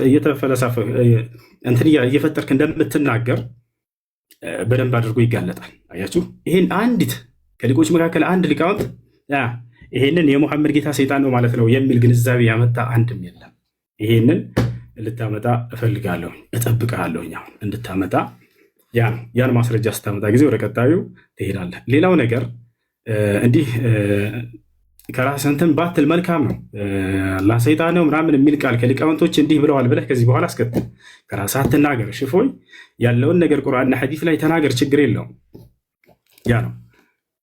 እየተፈለሰፈ እየፈጠርክ እንደምትናገር በደንብ አድርጎ ይጋለጣል። አያችሁ፣ ይህን አንዲት ከሊቆች መካከል አንድ ሊቃውንት ይሄንን የሙሐመድ ጌታ ሰይጣን ነው ማለት ነው የሚል ግንዛቤ ያመጣ አንድም የለም። ይሄንን ልታመጣ እፈልጋለሁ፣ እጠብቅሃለሁ አሁን እንድታመጣ። ያን ማስረጃ ስታመጣ ጊዜ ወደ ቀጣዩ ትሄዳለህ። ሌላው ነገር እንዲህ ከራስህ እንትን ባትል መልካም ነው። አላህ ሰይጣን ነው ምናምን የሚል ቃል ከሊቃውንቶች እንዲህ ብለዋል ብለህ ከዚህ በኋላ አስከትል። ከራስህ አትናገር። ሽፎይ ያለውን ነገር ቁርአንና ሐዲስ ላይ ተናገር፣ ችግር የለውም። ያ ነው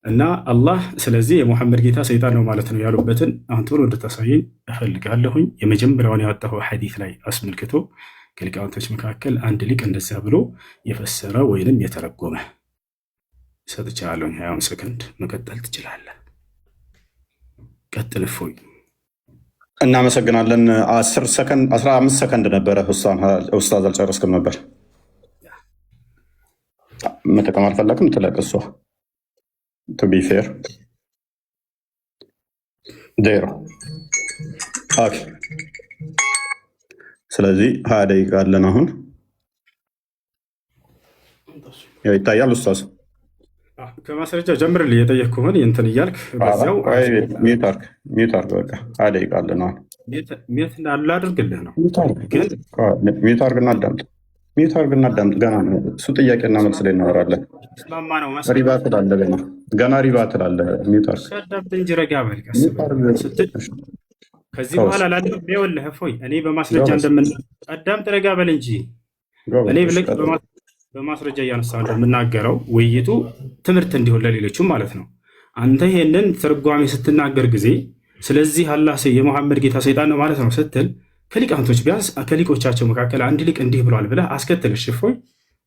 እና አላህ ስለዚህ የሙሐመድ ጌታ ሰይጣን ነው ማለት ነው ያሉበትን አሁን ቶሎ እንድታሳየኝ እፈልጋለሁኝ። የመጀመሪያውን ያወጣው ሐዲስ ላይ አስመልክቶ ከሊቃውንቶች መካከል አንድ ሊቅ እንደዚያ ብሎ የፈሰረ ወይንም የተረጎመ ሰጥቻለሁኝ። 20 ሰከንድ መቀጠል ትችላለህ። ቀጥል እፎይ። እናመሰግናለን። 10 ሰከንድ 15 ሰከንድ ነበረ። ኡስታዝ አልጨረስክም ነበር። መጠቀም አልፈለግም። ትለቅ እሷ ቱ ቢ ፌር ዜሮ። ኦኬ። ስለዚህ 20 ደቂቃ አለን አሁን። ያው ይታያል ኡስታዝ ከማስረጃ ጀምርልህ የጠየቅኩህን እንትን እያልክ በዚያው ሚዩት አድርግ። በቃ 20 ደቂቃ አለን አሁን። ሚዩት ላድርግልህ ነው ግን ሚዩት አድርግና አዳምጥ። ገና ነው እሱ። ጥያቄና መልስ ላይ እናወራለን። ሪባ ትላለህ ገና ሪባ ትላለህ። ሚዩት አድርግ። አዳምጥ እንጂ ረጋ በል ቀስ ስትል ከዚህ በኋላ ላድርግ። ይኸውልህ እፎይ እኔ በማስረጃ አዳምጥ፣ ረጋ በል እንጂ እኔ ብለህ በማስረጃ እያነሳ እንደምናገረው ውይይቱ ትምህርት እንዲሆን ለሌሎችም ማለት ነው። አንተ ይሄንን ትርጓሜ ስትናገር ጊዜ ስለዚህ አላህ የሙሐመድ ጌታ ሰይጣን ነው ማለት ነው ስትል ከሊቃውንቶች ቢያንስ ከሊቆቻቸው መካከል አንድ ሊቅ እንዲህ ብሏል ብለህ አስከትል። እፎይ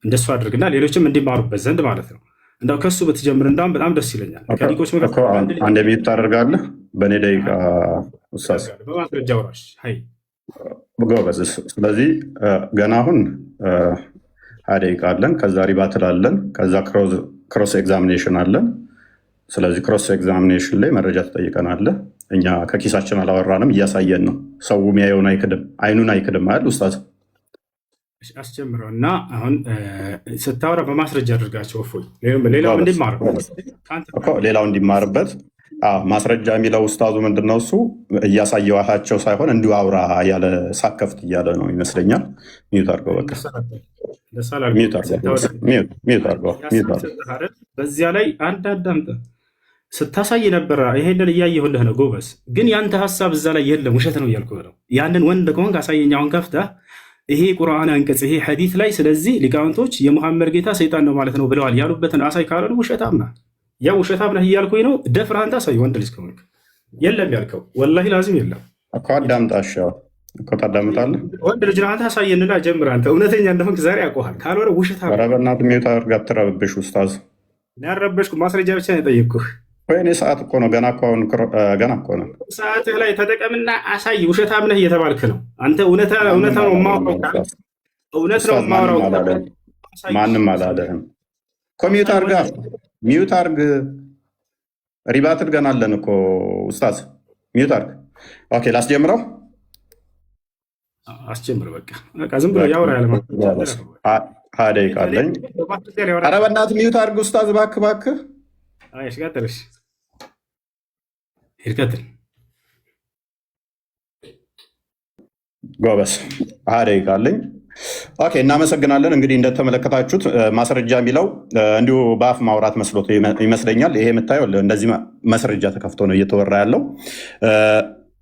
እንደሱ አድርግና ሌሎችም እንዲማሩበት ዘንድ ማለት ነው። እንዳው ከሱ ብትጀምር እንዳውም በጣም ደስ ይለኛል። ከሊቆች መካከል አንድ ቤት ታደርጋለህ። በእኔ ደቂቃ ኡስታዝ በማስረጃ ውራሽ ጎበዝ። ስለዚህ ገና አሁን 20 ደቂቃ አለን። ከዛ ሪባ ትላለን። ከዛ ክሮስ ኤግዛሚኔሽን አለን። ስለዚህ ክሮስ ኤግዛሚኔሽን ላይ መረጃ ትጠይቀናለህ። እኛ ከኪሳችን አላወራንም፣ እያሳየን ነው። ሰው የሚያየውን አይክድም፣ አይኑን አይክድም አይደል ኡስታዝ? አስጀምረው እና አሁን ስታወራ በማስረጃ አድርጋቸው። እፎይ ሌላው እንዲማርበት ማስረጃ የሚለው ኡስታዙ ምንድነው እሱ እያሳየዋቸው ሳይሆን እንዲሁ አውራ ያለ ሳከፍት እያለ ነው ይመስለኛል። ሚዩት አድርገው በቃ ሚዩት አድርገው። በዚያ ላይ አንድ አዳምጥ ስታሳይ ነበረ። ይሄንን እያየሁልህ ነው ጎበዝ። ግን ያንተ ሀሳብ እዛ ላይ የለም፣ ውሸት ነው እያልኩህ ነው። ያንን ወንድ ከሆንክ አሳየኝ አሁን ከፍተህ ይሄ ቁርአን አንቀጽ ይሄ ሐዲስ ላይ ስለዚህ ሊቃውንቶች የሙሐመድ ጌታ ሰይጣን ነው ማለት ነው ብለዋል ያሉበትን አሳይ ካላሉ ውሸታም ነህ። ያው ውሸታም ነህ እያልኩኝ ነው። ደፍረህ አንተ አሳይ። ወንድ ልጅ ከሆንክ የለም ያልከው ወላሂ ላዚም የለም እኮ አዳምጣሻው እኮ ታዳምጣለህ። ወንድ ልጅ ነህ አንተ አሳየንና ጀምር። አንተ እውነተኛ እንደሆንክ ዛሬ ያውቀዋል። ካልሆነ ውሸታም። ኧረ በእናትህ ሚዩት አድርግ፣ አትረብሽ ኡስታዝ። ያረበሽኩ ማስረጃ ብቻ ነው የጠየቅኩህ። ወይኔ ሰዓት እኮ ነው ገና እኮ ነው። ሰዓትህ ላይ ተጠቀምና አሳይ። ውሸታም ነህ እየተባልክ ነው አንተ። እውነት ነው የማወራው፣ እውነት ነው የማወራው። ማንም አላለህም እኮ። ሚዩት አድርግ። ሪባትል ገና አለን እኮ ኡስታዝ። ሚዩት አድርግ። ኦኬ ላስጀምረው። አስጀምር በቃ ዝም ብሎ ያወራ ያለ ሀያ ደቂቃ አለኝ። ኧረ በእናትህ ሚዩት አድርግ ኡስታዝ፣ እባክህ። ቀጥልሽ ቀጥል ጎበስ። 20 ደቂቃ አለኝ። ኦኬ እናመሰግናለን። እንግዲህ እንደተመለከታችሁት ማስረጃ የሚለው እንዲሁ በአፍ ማውራት መስሎት ይመስለኛል። ይሄ የምታየው እንደዚህ ማስረጃ ተከፍቶ ነው እየተወራ ያለው።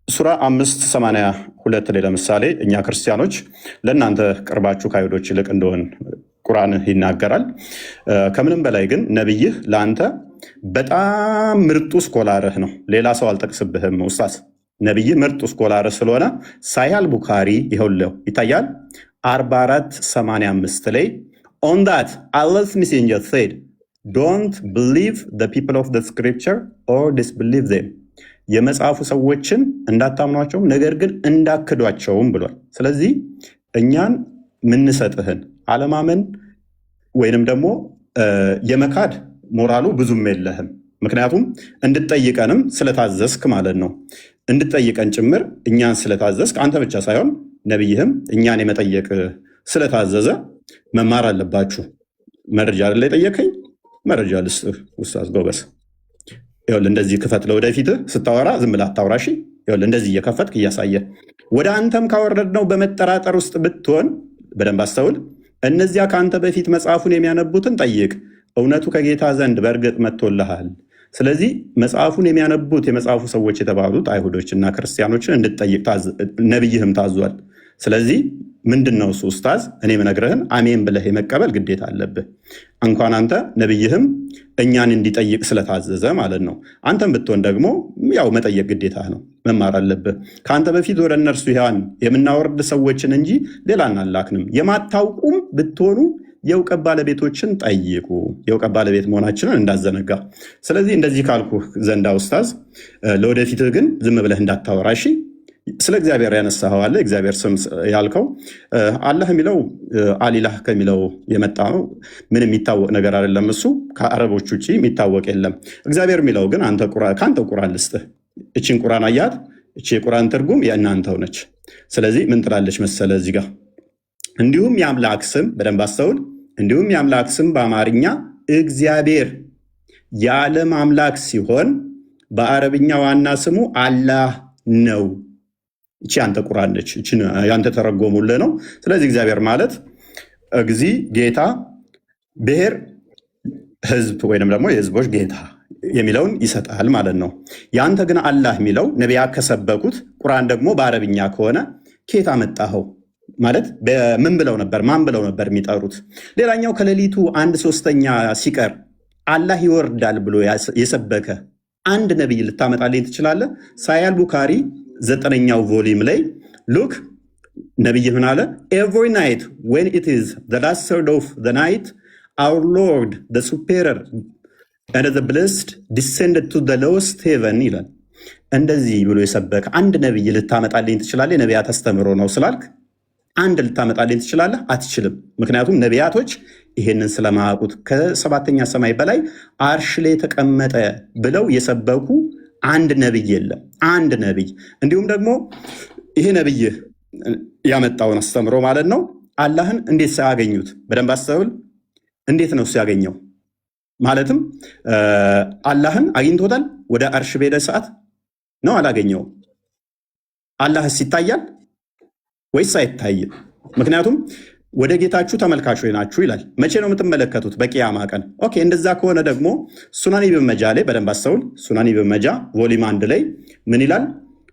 ሱራ 582 ላይ ለምሳሌ እኛ ክርስቲያኖች ለእናንተ ቅርባችሁ ከአይሁዶች ይልቅ እንደሆን ቁርአን ይናገራል። ከምንም በላይ ግን ነቢይህ ለአንተ በጣም ምርጡ ስኮላርህ ነው። ሌላ ሰው አልጠቅስብህም ኡስታዝ። ነቢይህ ምርጡ ስኮላርህ ስለሆነ ሳሂህ ቡኻሪ ይኸውልህ ይታያል 4485 ላይ on that Allah's messenger said don't believe the people of the scripture or disbelieve them የመጽሐፉ ሰዎችን እንዳታምኗቸውም ነገር ግን እንዳክዷቸውም ብሏል። ስለዚህ እኛን ምንሰጥህን አለማመን ወይንም ደግሞ የመካድ ሞራሉ ብዙም የለህም። ምክንያቱም እንድጠይቀንም ስለታዘዝክ ማለት ነው። እንድጠይቀን ጭምር እኛን ስለታዘዝክ አንተ ብቻ ሳይሆን ነቢይህም እኛን የመጠየቅ ስለታዘዘ መማር አለባችሁ። መረጃ ላይ ጠየቀኝ፣ መረጃ ልስጥህ ኡስታዝ ጎበስ። ይኸውልህ እንደዚህ ክፈት። ለወደፊትህ ስታወራ ዝም ብለህ አታውራሽ። ይኸውልህ እንደዚህ እየከፈትክ እያሳየ ወደ አንተም ካወረድነው በመጠራጠር ውስጥ ብትሆን በደንብ አስተውል። እነዚያ ከአንተ በፊት መጽሐፉን የሚያነቡትን ጠይቅ፣ እውነቱ ከጌታ ዘንድ በእርግጥ መጥቶልሃል። ስለዚህ መጽሐፉን የሚያነቡት የመጽሐፉ ሰዎች የተባሉት አይሁዶችና ክርስቲያኖችን እንድትጠይቅ ነቢይህም ታዟል። ስለዚህ ምንድን ነው እሱ ኡስታዝ? እኔ የምነግርህን አሜን ብለህ የመቀበል ግዴታ አለብህ። እንኳን አንተ ነቢይህም እኛን እንዲጠይቅ ስለታዘዘ ማለት ነው። አንተም ብትሆን ደግሞ ያው መጠየቅ ግዴታ ነው፣ መማር አለብህ። ከአንተ በፊት ወደ እነርሱ ያን የምናወርድ ሰዎችን እንጂ ሌላ አናላክንም። የማታውቁም ብትሆኑ የእውቀት ባለቤቶችን ጠይቁ። የእውቀት ባለቤት መሆናችንን እንዳዘነጋ። ስለዚህ እንደዚህ ካልኩ ዘንዳ ኡስታዝ፣ ለወደፊትህ ግን ዝም ብለህ እንዳታወራ እሺ። ስለ እግዚአብሔር ያነሳኸው አለ፣ እግዚአብሔር ስም ያልከው አላህ የሚለው አሊላህ ከሚለው የመጣ ነው። ምን የሚታወቅ ነገር አይደለም። እሱ ከአረቦች ውጭ የሚታወቅ የለም። እግዚአብሔር የሚለው ግን ከአንተ ቁራን ልስጥህ። እችን ቁራን አያት። እቺ የቁራን ትርጉም የእናንተው ነች። ስለዚህ ምን ትላለች መሰለ እዚህ ጋር እንዲሁም የአምላክ ስም በደንብ አስተውል። እንዲሁም የአምላክ ስም በአማርኛ እግዚአብሔር የዓለም አምላክ ሲሆን በአረብኛ ዋና ስሙ አላህ ነው። እቺ አንተ ቁርአን ነች። እቺ ያንተ ተረጎሙልህ ነው። ስለዚህ እግዚአብሔር ማለት እግዚ ጌታ፣ ብሔር ህዝብ ወይንም ደግሞ የህዝቦች ጌታ የሚለውን ይሰጣል ማለት ነው። ያንተ ግን አላህ የሚለው ነቢያት ከሰበኩት ቁርአን ደግሞ በአረብኛ ከሆነ ኬታ መጣኸው ማለት ምን ብለው ነበር? ማን ብለው ነበር የሚጠሩት? ሌላኛው ከሌሊቱ 1/3 ሲቀር አላህ ይወርዳል ብሎ የሰበከ አንድ ነቢይ ልታመጣልኝ ትችላለህ? ሳያል ቡካሪ 9ኛው ቮሊም ላይ ሉክ ነቢይ ምን አለ? ኤቭሪ ናይት ዌን ኢት ኢዝ ዘ ላስት ሰርድ ኦፍ ዘ ናይት አውር ሎርድ ዘ ሱፔረር and the blessed descended to the lowest heaven ይላል። እንደዚህ ብሎ የሰበከ አንድ ነቢይ ልታመጣልኝ ትችላለህ? የነቢያት አስተምሮ ነው ስላልክ አንድ ልታመጣልኝ ትችላለህ? አትችልም። ምክንያቱም ነቢያቶች ይሄንን ስለማያውቁት ከ7ኛ ሰማይ በላይ አርሽ ላይ ተቀመጠ ብለው የሰበኩ አንድ ነቢይ የለም። አንድ ነቢይ። እንዲሁም ደግሞ ይሄ ነቢይ ያመጣውን አስተምሮ ማለት ነው አላህን እንዴት ሳያገኙት በደንብ አስተውል። እንዴት ነው ሲያገኘው? ማለትም አላህን አግኝቶታል? ወደ አርሽ በሄደ ሰዓት ነው አላገኘውም? አላህስ ይታያል ወይስ አይታይም? ምክንያቱም ወደ ጌታችሁ ተመልካቾች ናችሁ ይላል። መቼ ነው የምትመለከቱት? በቂያማ ቀን። ኦኬ፣ እንደዛ ከሆነ ደግሞ ሱናን ኢብን መጃ ላይ በደንብ አስተውል። ሱናን ኢብን መጃ ቮሊም 1 ላይ ምን ይላል?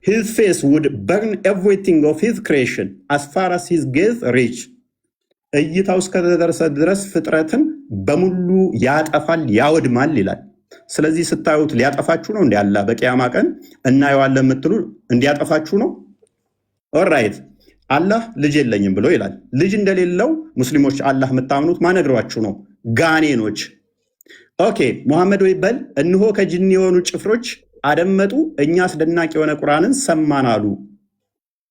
his face would burn everything of his creation as far as his gaze reach እይታው እስከደረሰ ድረስ ፍጥረትን በሙሉ ያጠፋል ያወድማል ይላል። ስለዚህ ስታዩት ሊያጠፋችሁ ነው እንዴ? አላህ በቂያማ ቀን እናየዋለን የምትሉ እንዲያጠፋችሁ ነው? ኦልራይት አላህ ልጅ የለኝም ብሎ ይላል። ልጅ እንደሌለው ሙስሊሞች አላህ የምታምኑት ማነግሯችሁ ነው? ጋኔኖች። ኦኬ ሙሐመድ ወይ በል እንሆ ከጅኒ የሆኑ ጭፍሮች አደመጡ፣ እኛ አስደናቂ የሆነ ቁርአንን ሰማን አሉ።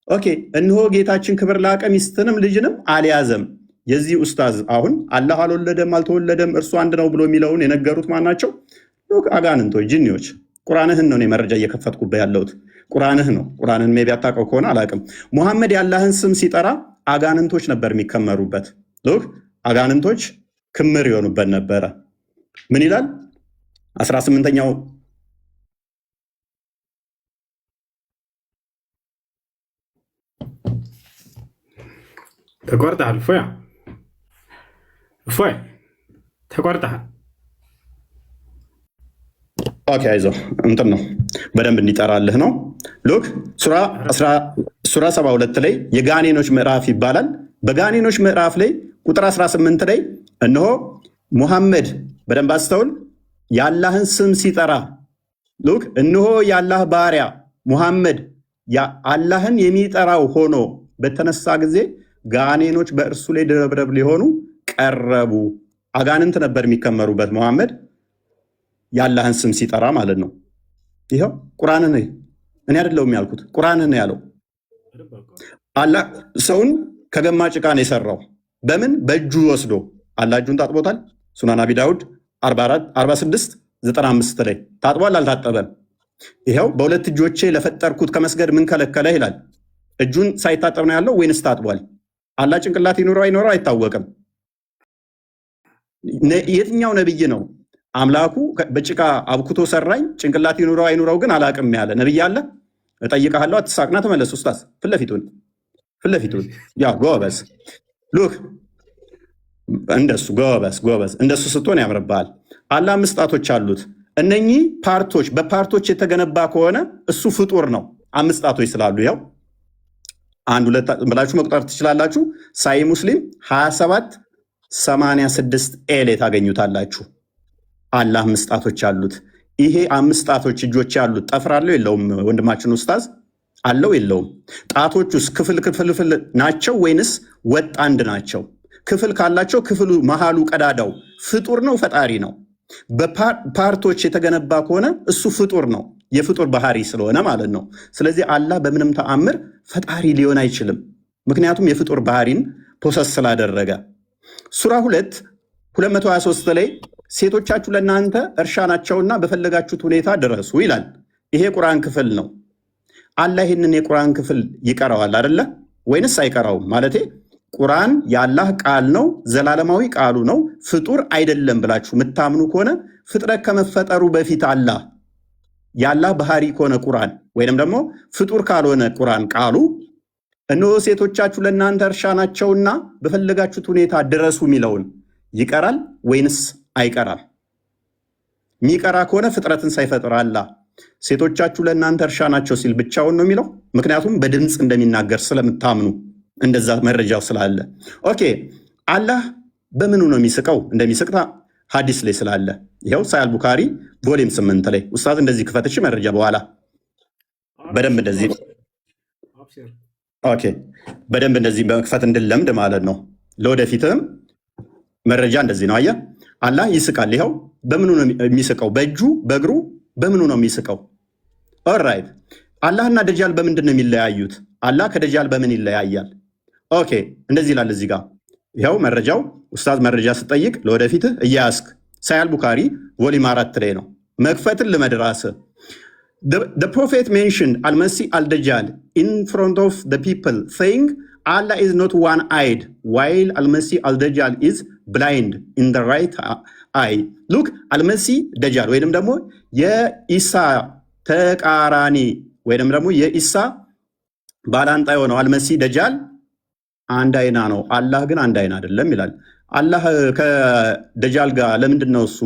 ኦኬ እንሆ ጌታችን ክብር ላቀ ሚስትንም ልጅንም አልያዘም። የዚህ ኡስታዝ አሁን አላህ አልወለደም አልተወለደም እርሱ አንድ ነው ብሎ የሚለውን የነገሩት ማናቸው? አጋንንቶች፣ ጅኒዎች። ቁርአንህን ነው እኔ መረጃ እየከፈትኩበት ያለሁት። ቁርአንህ ነው። ቁርአንህን ሜቢ አታውቀው ከሆነ አላውቅም። ሙሐመድ የአላህን ስም ሲጠራ አጋንንቶች ነበር የሚከመሩበት። አጋንንቶች ክምር የሆኑበት ነበረ። ምን ይላል 18ኛው ተቆርጠሃል? እፎይ ተቆርጠሃል። ኦኬ አይዞህ፣ እንትን ነው በደንብ እንዲጠራልህ ነው። ሉክ ሱራ 72 ላይ የጋኔኖች ምዕራፍ ይባላል። በጋኔኖች ምዕራፍ ላይ ቁጥር 18 ላይ እነሆ ሙሐመድ በደንብ አስተውል፣ የአላህን ስም ሲጠራ ሉክ እነሆ የአላህ ባሪያ ሙሐመድ አላህን የሚጠራው ሆኖ በተነሳ ጊዜ ጋኔኖች በእርሱ ላይ ድረብረብ ሊሆኑ ቀረቡ። አጋንንት ነበር የሚከመሩበት ሙሐመድ የአላህን ስም ሲጠራ ማለት ነው። ይኸው ቁርአንን እኔ አይደለሁም ያልኩት፣ ቁርአንን ያለው። አላህ ሰውን ከገማ ጭቃ ነው የሰራው። በምን? በእጁ ወስዶ። አላህ እጁን ታጥቦታል። ሱናን አቢ ዳውድ 46:95 ላይ ታጥቧል አልታጠበም? ይኸው በሁለት እጆቼ ለፈጠርኩት ከመስገድ ምን ከለከለ ይላል። እጁን ሳይታጠብ ነው ያለው ወይንስ ታጥቧል? አላህ ጭንቅላት ይኖረው አይኖረው አይታወቅም። የትኛው ነብይ ነው አምላኩ በጭቃ አብኩቶ ሰራኝ ጭንቅላት ይኖረው አይኖረው ግን አላቅም ያለ ነብይ አለ? እጠይቅሃለሁ፣ አትሳቅና ተመለስ። ኡስታዝ ፊት ለፊቱን ያው ጎበዝ ሉክ እንደሱ ጎበዝ እንደሱ ስትሆን ያምርብሃል። አላህ 5 ጣቶች አሉት። እነኚህ ፓርቶች በፓርቶች የተገነባ ከሆነ እሱ ፍጡር ነው። 5 ጣቶች ስላሉ ይኸው 1 2 ብላችሁ መቁጠር ትችላላችሁ። ሳይ ሙስሊም 2786 ኤሌ ታገኙታላችሁ። አላህ 5 ጣቶች አሉት። ይሄ 5 ጣቶች እጆች ያሉት ጠፍር አለው የለውም? ወንድማችን ኡስታዝ አለው የለውም? ጣቶቹስ ክፍል ናቸው ወይንስ ወጥ አንድ ናቸው? ክፍል ካላቸው ክፍሉ መሃሉ ቀዳዳው ፍጡር ነው ፈጣሪ ነው? በፓርቶች የተገነባ ከሆነ እሱ ፍጡር ነው፣ የፍጡር ባህሪ ስለሆነ ማለት ነው። ስለዚህ አላህ በምንም ተአምር ፈጣሪ ሊሆን አይችልም፣ ምክንያቱም የፍጡር ባህሪን ፖሰስ ስላደረገ። ሱራ 2:223 ላይ ሴቶቻችሁ ለእናንተ እርሻ ናቸውና በፈለጋችሁት ሁኔታ ድረሱ ይላል። ይሄ ቁርአን ክፍል ነው። አላህ ይህንን የቁርአን ክፍል ይቀራዋል አይደለ ወይንስ አይቀራውም? ማለቴ ቁርአን የአላህ ቃል ነው፣ ዘላለማዊ ቃሉ ነው፣ ፍጡር አይደለም ብላችሁ የምታምኑ ከሆነ ፍጥረት ከመፈጠሩ በፊት አላህ የአላህ ባህሪ ከሆነ ቁርአን ወይንም ደግሞ ፍጡር ካልሆነ ቁርአን ቃሉ እነሆ ሴቶቻችሁ ለእናንተ እርሻ ናቸውና በፈለጋችሁት ሁኔታ ድረሱ የሚለውን ይቀራል ወይንስ አይቀራም? የሚቀራ ከሆነ ፍጥረትን ሳይፈጥር አላህ ሴቶቻችሁ ለእናንተ እርሻ ናቸው ሲል ብቻውን ነው የሚለው? ምክንያቱም በድምፅ እንደሚናገር ስለምታምኑ እንደዛ መረጃው ስላለ። ኦኬ አላህ በምኑ ነው የሚስቀው? እንደሚስቅ ሀዲስ ላይ ስላለ ይኸው ሳያል ቡካሪ ቮሊም 8 ላይ ኡስታዝ እንደዚህ ክፈትሽ መረጃ በኋላ በደንብ እንደዚህ ኦኬ በደንብ እንደዚህ በመክፈት እንድለምድ ማለት ነው። ለወደፊትም መረጃ እንደዚህ ነው። አየህ አላህ ይስቃል። ይኸው በምኑ ነው የሚስቀው? በእጁ በእግሩ በምኑ ነው የሚስቀው? ኦልራይት አላህና ደጃል በምንድን ነው የሚለያዩት? አላህ ከደጃል በምን ይለያያል? ኦኬ እንደዚህ ይላል እዚህ ጋር ይኸው መረጃው ኡስታዝ መረጃ ስጠይቅ ለወደፊትህ እያያስክ ሳያል ቡካሪ ቮሊም 4 ላይ ነው። መክፈትን ልመድራስ The prophet mentioned Al-Masih al-Dajjal in front of the people saying Allah is not one-eyed while Al-Masih al-Dajjal is blind in the right eye. Look Al-Masih Dajjal ወይንም ደግሞ የኢሳ ተቃራኒ ወይንም ደግሞ የኢሳ ባላንጣ የሆነው አልመሲህ ደጃል አንድ አይና ነው፣ አላህ ግን አንድ አይና አይደለም ይላል። አላህ ከደጃል ጋር ለምንድን ነው እሱ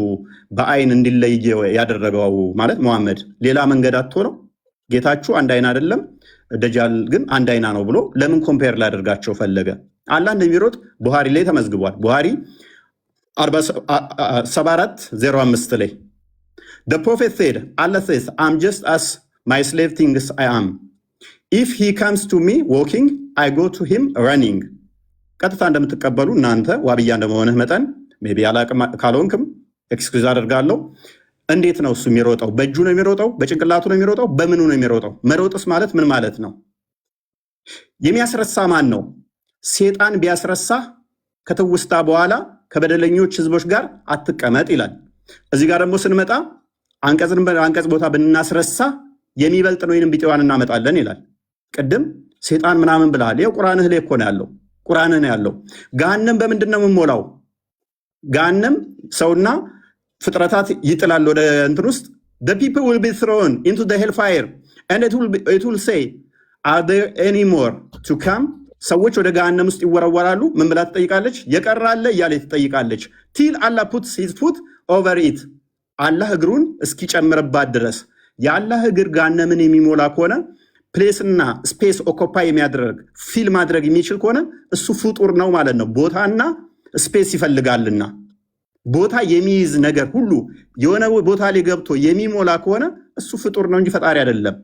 በአይን እንዲለይ ያደረገው? ማለት መሐመድ ሌላ መንገድ አጥቶ ነው? ጌታችሁ አንድ አይና አይደለም፣ ደጃል ግን አንድ አይና ነው ብሎ ለምን ኮምፔር ላደርጋቸው ፈለገ? አላህ እንደሚሮጥ ቡሃሪ ላይ ተመዝግቧል። ቡሃሪ 74:05 ላይ The prophet said, Allah says, I'm just as my slave thinks I am. If he comes to me walking, I go to him running. ቀጥታ እንደምትቀበሉ እናንተ ዋብያ እንደመሆንህ መጠን ሜይ ቢ አላቅም ካልሆንክም ኤክስኪውዝ አደርጋለሁ። እንዴት ነው እሱ የሚሮጠው? በእጁ ነው የሚሮጠው? በጭንቅላቱ ነው የሚሮጠው? በምኑ ነው የሚሮጠው? መሮጥስ ማለት ምን ማለት ነው? የሚያስረሳ ማን ነው? ሴጣን ቢያስረሳህ ከትውስታ በኋላ ከበደለኞች ህዝቦች ጋር አትቀመጥ ይላል። እዚህ ጋር ደግሞ ስንመጣ አንቀጽ ቦታ ብናስረሳ የሚበልጥ ነው ወይንም ቢጤዋን እናመጣለን ይላል። ቅድም ሴጣን ምናምን ብለሃል። ይኸው ቁርአንህ ላይ እኮ ነው ያለው። ቁርአንህ ነው ያለው። ገሃነም በምንድን ነው የምንሞላው? ገሃነም ሰውና ፍጥረታት ይጥላል ወደ እንትን ውስጥ the people will be thrown into the hellfire and it will say are there any more to come? ሰዎች ወደ ገሃነም ውስጥ ይወረወራሉ። ምን ብላ ትጠይቃለች? የቀራለ እያለ ትጠይቃለች። till Allah puts his foot over it አላህ እግሩን እስኪጨምርባት ድረስ። የአላህ እግር ገሃነምን የሚሞላ ከሆነ ፕሌስና ስፔስ ኦኮፓይ የሚያደርግ ፊል ማድረግ የሚችል ከሆነ እሱ ፍጡር ነው ማለት ነው። ቦታና ስፔስ ይፈልጋልና ቦታ የሚይዝ ነገር ሁሉ የሆነ ቦታ ላይ ገብቶ የሚሞላ ከሆነ እሱ ፍጡር ነው እንጂ ፈጣሪ አይደለም።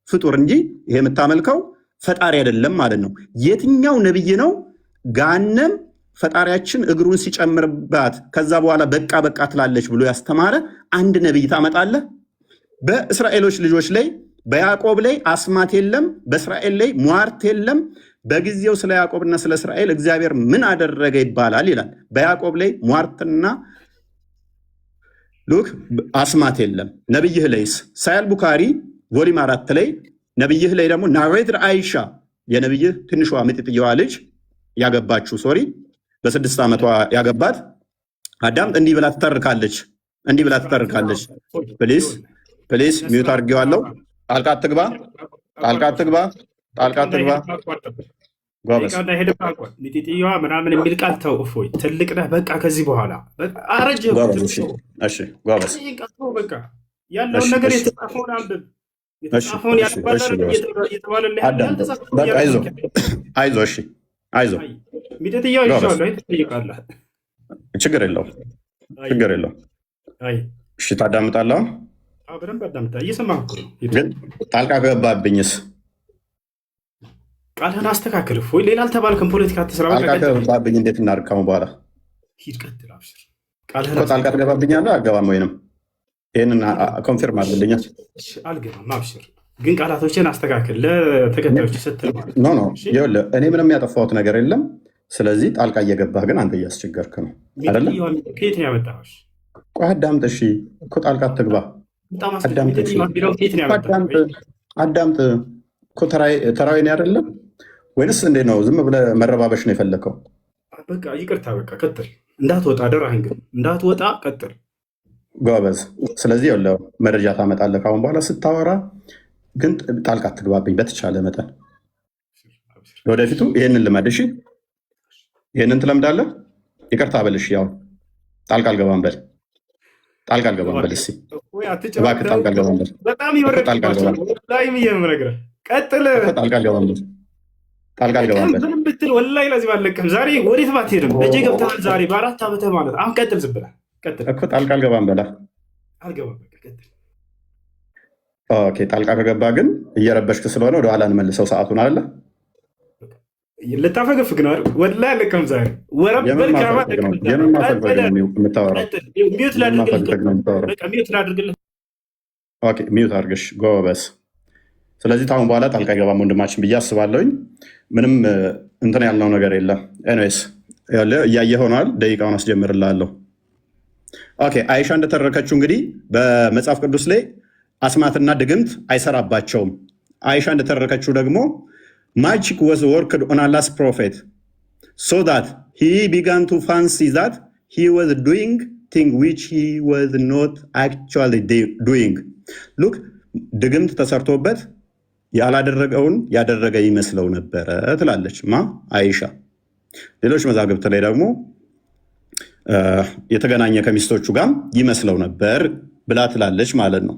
ፍጡር እንጂ ይሄ የምታመልከው ፈጣሪ አይደለም ማለት ነው። የትኛው ነብይ ነው ገሃነም ፈጣሪያችን እግሩን ሲጨምርባት ከዛ በኋላ በቃ በቃ ትላለች ብሎ ያስተማረ አንድ ነብይ ታመጣለህ? በእስራኤሎች ልጆች ላይ በያዕቆብ ላይ አስማት የለም፣ በእስራኤል ላይ ሟርት የለም። በጊዜው ስለ ያዕቆብና ስለ እስራኤል እግዚአብሔር ምን አደረገ ይባላል ይላል። በያዕቆብ ላይ ሟርትና ሉክ አስማት የለም። ነብይህ ላይስ ሳያል ቡካሪ ቮሊም 4 ላይ ነብይህ ላይ ደግሞ ናሬትር አይሻ የነብይህ ትንሿ ምጥጥየዋ ልጅ ያገባችው በ6 ዓመቷ ያገባት አዳም እንዲህ ብላ ትተርካለች። ፕሊስ ሚዩት አድርጌዋለሁ። ጣልቃ አትግባ። ሚጢጥየዋ ምናምን የሚል ቃል ተው። እፎይ ትልቅ ነህ በቃ። ከዚህ በኋላ አረጀ። እሺ ጎበዝ። በቃ ያለውን ነገር የተጻፈውን አንብብ። የተጻፈውን ያባላል እየተባለ አይዞ እሺ፣ አይዞ ሚደትያው ይሻላል። ትጠይቃለህ፣ ችግር የለውም፣ ችግር የለውም። እሺ ታዳምጣለህ። በደንብ አዳምጣ። እየሰማህ ነው። ግን ጣልቃ ገባብኝስ? ቃልህን አስተካክል። ወይ ሌላ አልተባልክም። ፖለቲካ አትስራ። ጣልቃ ገባብኝ እንዴት እናድርግ? በኋላ ሂድ፣ ቀጥል፣ አብሽር። ጣልቃ ትገባብኛለህ? አልገባም። ወይንም ይህንን ኮንፊርም አድርግልኛል። አልገባም፣ አብሽር። ግን ቃላቶችን አስተካክል ለተከታዮች ስትል ማለት ነው። ይኸውልህ እኔ ምንም ያጠፋሁት ነገር የለም። ስለዚህ ጣልቃ እየገባህ ግን አንተ እያስቸገርክ ነው አይደለ? ከየት ነው ያመጣኸው? ቆይ አዳምጥ። እሺ እኮ ጣልቃ አትግባ። አዳምጥ እኮ ተራዊ አይደለም ወይንስ እንዴት ነው? ዝም ብለህ መረባበሽ ነው የፈለከው? በቃ ይቅርታ፣ በቃ ቀጥል። እንዳትወጣ አደራህን፣ ግን እንዳትወጣ ቀጥል። ጎበዝ። ስለዚህ ያለው መረጃ ታመጣለህ ካሁን በኋላ ስታወራ፣ ግን ጣልቃ አትግባብኝ በተቻለ መጠን። ወደፊቱ ይህንን ልመድ። እሺ ይህንን ትለምዳለህ። ይቅርታ በልሽ። ያው ጣልቃ አልገባም በል፣ ጣልቃ አልገባም በል። እስኪ እባክህ ጣልቃ አልገባም በል። በጣም ይወረድ። ጣልቃ አልገባም በል። ቀጥል። ጣልቃ አልገባም በል። ጣልቃ አልገባም በል። ምንም ብትል ወላሂ ለዚህ አለቅም። ዛሬ ወዴት ባትሄድም እጄ ገብተሃል። ዛሬ በ4 ዓመት ማለት አሁን ቀጥል። ዝም ብለህ ቀጥል እኮ ጣልቃ አልገባም በላ። አልገባም በቃ ቀጥል። ኦኬ ጣልቃ ከገባ ግን እየረበሽክ ስለሆነ ወደኋላ እንመልሰው ሰዓቱን አለ። ልታፈገፍግ ነው አይደል? ወላሂ አለቅም። ዛሬ ወረበል ሚዩት ላድርግልህ። ኦኬ ሚዩት አድርግሽ። ጎበዝ። ስለዚህ ታሁን በኋላ ጣልቃ አይገባም ወንድማችን ብዬ አስባለሁኝ። ምንም እንትን ያልነው ነገር የለም። ኤኒዌይስ እያየ ሆኗል። ደቂቃውን አስጀምርላለሁ። ኦኬ አይሻ እንደተረከችው እንግዲህ በመጽሐፍ ቅዱስ ላይ አስማትና ድግምት አይሰራባቸውም። አይሻ እንደተረከችው ደግሞ magic was worked on Allah's prophet so that he began to fancy that he was doing things which he was not actually doing. Look, ድግምት ተሰርቶበት ያላደረገውን ያደረገ ይመስለው ነበረ ትላለች አይሻ። ሌሎች መዛግብት ላይ ደግሞ የተገናኘ ከሚስቶቹ ጋር ይመስለው ነበር ብላ ትላለች ማለት ነው።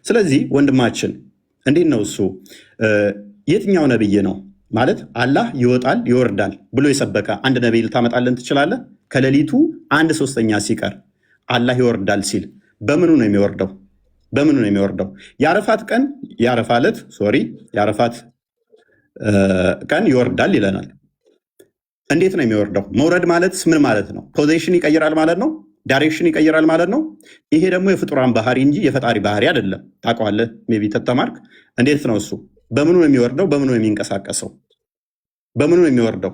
ስለዚህ ወንድማችን እንዴት ነው እሱ የትኛው ነብይ ነው ማለት አላህ ይወጣል ይወርዳል ብሎ የሰበከ አንድ ነብይ ልታመጣልን ትችላለህ? ከሌሊቱ 1/3 ሲቀር አላህ ይወርዳል ሲል በምኑ ነው የሚወርደው? በምኑ ነው የሚወርደው? የአረፋት ቀን የአረፋት ቀን ይወርዳል ይለናል። እንዴት ነው የሚወርደው? መውረድ ማለት ምን ማለት ነው? ፖዚሽን ይቀይራል ማለት ነው። ዳይሬክሽን ይቀይራል ማለት ነው። ይሄ ደግሞ የፍጡራን ባህሪ እንጂ የፈጣሪ ባህሪ አይደለም። ታውቀዋለህ ሜይ ቢ ተተማርክ። እንዴት ነው እሱ? በምኑ ነው የሚወርደው? በምኑ ነው የሚንቀሳቀሰው? በምኑ ነው የሚወርደው?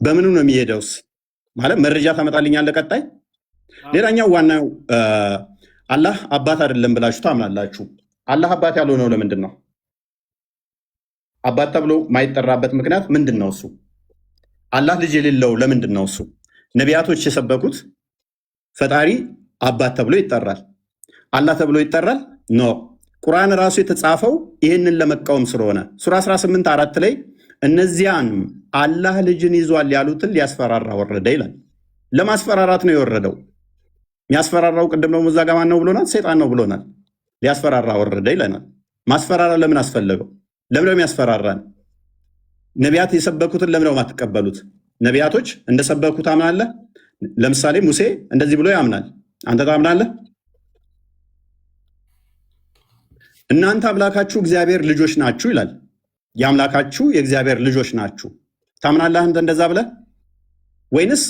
በምኑ ነው የሚሄደውስ? ማለት መረጃ ታመጣልኛለህ ቀጣይ። ሌላኛው ዋናው አላህ አባት አይደለም ብላችሁ ታምናላችሁ። አላህ አባት ያልሆነው ለምንድን ነው? አባት ተብሎ ማይጠራበት ምክንያት ምንድን ነው? እሱ አላህ ልጅ የሌለው ለምንድን ነው? እሱ ነቢያቶች የሰበኩት ፈጣሪ አባት ተብሎ ይጠራል፣ አላህ ተብሎ ይጠራል ኖ። ቁርአን ራሱ የተጻፈው ይህንን ለመቃወም ስለሆነ ሱራ 18:4 ላይ እነዚያን አላህ ልጅን ይዟል ያሉትን ሊያስፈራራ ወረደ ይላል። ለማስፈራራት ነው የወረደው። የሚያስፈራራው ቅድም ነው ሙዛጋ ማን ነው ብሎናል? ሰይጣን ነው ብሎናል። ሊያስፈራራ ወረደ ይለናል። ማስፈራራ ለምን አስፈለገው? ለምን ነው የሚያስፈራራን? ነቢያት የሰበኩትን ለምን ነው የማትቀበሉት? ነቢያቶች እንደሰበኩት ታምናለህ? ለምሳሌ ሙሴ እንደዚህ ብሎ ያምናል። አንተ ታምናለህ? እናንተ አምላካችሁ እግዚአብሔር ልጆች ናችሁ ይላል። የአምላካችሁ የእግዚአብሔር ልጆች ናችሁ ታምናለህ አንተ እንደዛ ብለህ? ወይንስ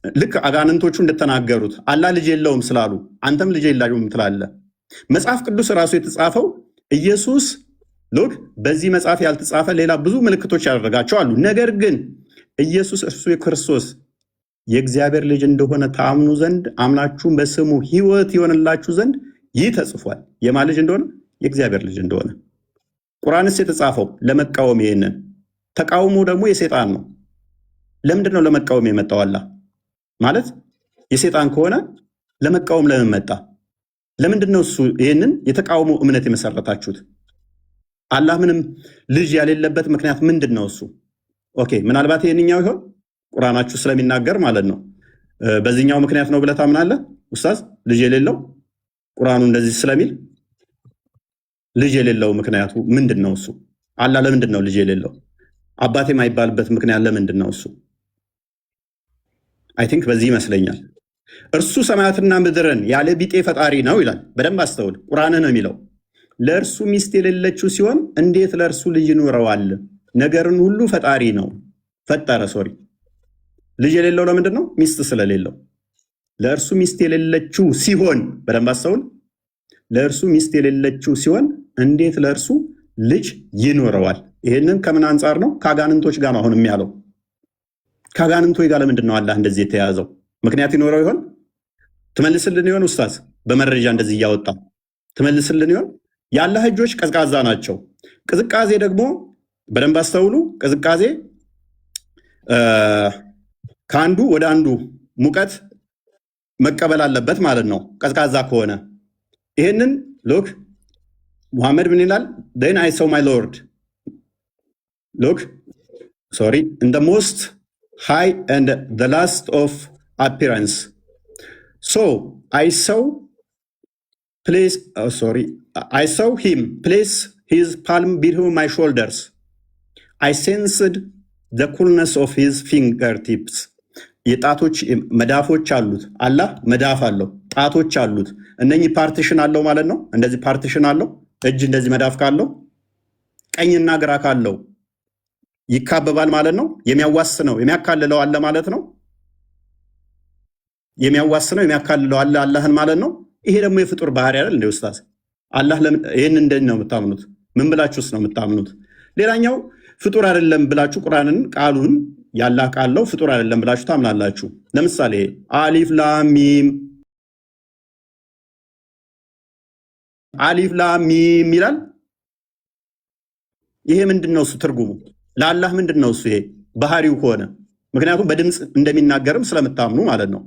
ልክ አጋንንቶቹ እንደተናገሩት አላህ ልጅ የለውም ስላሉ አንተም ልጅ የላችሁም ትላለህ? መጽሐፍ ቅዱስ ራሱ የተጻፈው ኢየሱስ ሎክ በዚህ መጽሐፍ ያልተጻፈ ሌላ ብዙ ምልክቶች ያደረጋቸው አሉ። ነገር ግን ኢየሱስ እርሱ የክርስቶስ የእግዚአብሔር ልጅ እንደሆነ ታምኑ ዘንድ አምናችሁም በስሙ ሕይወት ይሆንላችሁ ዘንድ ይህ ተጽፏል። የማን ልጅ እንደሆነ? የእግዚአብሔር ልጅ እንደሆነ። ቁርአንስ የተጻፈው ለመቃወም፣ ይሄንን ተቃውሞ ደግሞ የሰይጣን ነው። ለምንድን ነው ለመቃወም የመጣው? አላህ ማለት የሰይጣን ከሆነ ለመቃወም ለምን መጣ? ለምንድን ነው እሱ ይሄንን የተቃውሞ እምነት የመሰረታችሁት? አላህ ምንም ልጅ ያሌለበት ምክንያት ምንድን ነው እሱ? ኦኬ ምናልባት ይሄንኛው ይሆን ቁርአናችሁ ስለሚናገር ማለት ነው። በዚህኛው ምክንያት ነው ብለህ ታምናለህ ኡስታዝ? ልጅ የሌለው ቁርአኑ እንደዚህ ስለሚል ልጅ የሌለው ምክንያቱ ምንድን ነው? እሱ አላህ ለምንድን ነው ልጅ የሌለው? አባቴ የማይባልበት ምክንያት ለምንድን ነው? እሱ አይ ቲንክ በዚህ ይመስለኛል። እርሱ ሰማያትና ምድርን ያለ ቢጤ ፈጣሪ ነው ይላል። በደንብ አስተውል። ቁርአን ነው የሚለው። ለእርሱ ሚስት የሌለችው ሲሆን እንዴት ለእርሱ ልጅ ይኖረዋል? ነገርን ሁሉ ፈጣሪ ነው ፈጠረ። ሶሪ ልጅ የሌለው ለምንድን ነው? ሚስት ስለሌለው። ለእርሱ ሚስት የሌለችው ሲሆን፣ በደንብ አስተውል። ለእርሱ ሚስት የሌለችው ሲሆን እንዴት ለእርሱ ልጅ ይኖረዋል? ይህንን ከምን አንጻር ነው? ከአጋንንቶች ጋር ነው አሁን የሚያለው። ከአጋንንቶች ጋር ለምንድን ነው አላህ እንደዚህ የተያዘው? ምክንያት ይኖረው ይሆን? ትመልስልን ይሆን ኡስታዝ? በመረጃ እንደዚህ እያወጣ ትመልስልን ይሆን? የአላህ እጆች ቀዝቃዛ ናቸው። ቅዝቃዜ ደግሞ በደንብ አስተውሉ። ቅዝቃዜ ከአንዱ ወደ አንዱ ሙቀት መቀበል አለበት ማለት ነው፣ ቀዝቃዛ ከሆነ። ይህንን ሎክ ሙሐመድ ምን ይላል? then I saw my Lord look sorry in the most high and the last of appearance, so I saw him place his palm between my shoulders. I sensed the coolness of his fingertips. የጣቶች መዳፎች አሉት። አላህ መዳፍ አለው፣ ጣቶች አሉት። እነኚህ ፓርቲሽን አለው ማለት ነው። እንደዚህ ፓርቲሽን አለው። እጅ እንደዚህ መዳፍ ካለው ቀኝና ግራ ካለው ይካበባል ማለት ነው። የሚያዋስነው የሚያካልለው አለ ማለት ነው። የሚያዋስነው የሚያካልለው አለ አላህን ማለት ነው። ይሄ ደግሞ የፍጡር ባህሪ አይደል እንዴ ኡስታዝ? አላህ ይህን እንደዚህ ነው የምታምኑት? ምን ብላችሁስ ነው የምታምኑት? ሌላኛው ፍጡር አይደለም ብላችሁ ቁርአንን ቃሉን ያላህ ቃል ነው ፍጡር አይደለም ብላችሁ ታምናላችሁ። ለምሳሌ አሊፍ ላም ሚም አሊፍ ላም ሚም ይላል። ይሄ ምንድነው እሱ ትርጉሙ? ለአላህ ምንድነው እሱ? ይሄ ባህሪው ከሆነ ምክንያቱም በድምፅ እንደሚናገርም ስለምታምኑ ማለት ነው።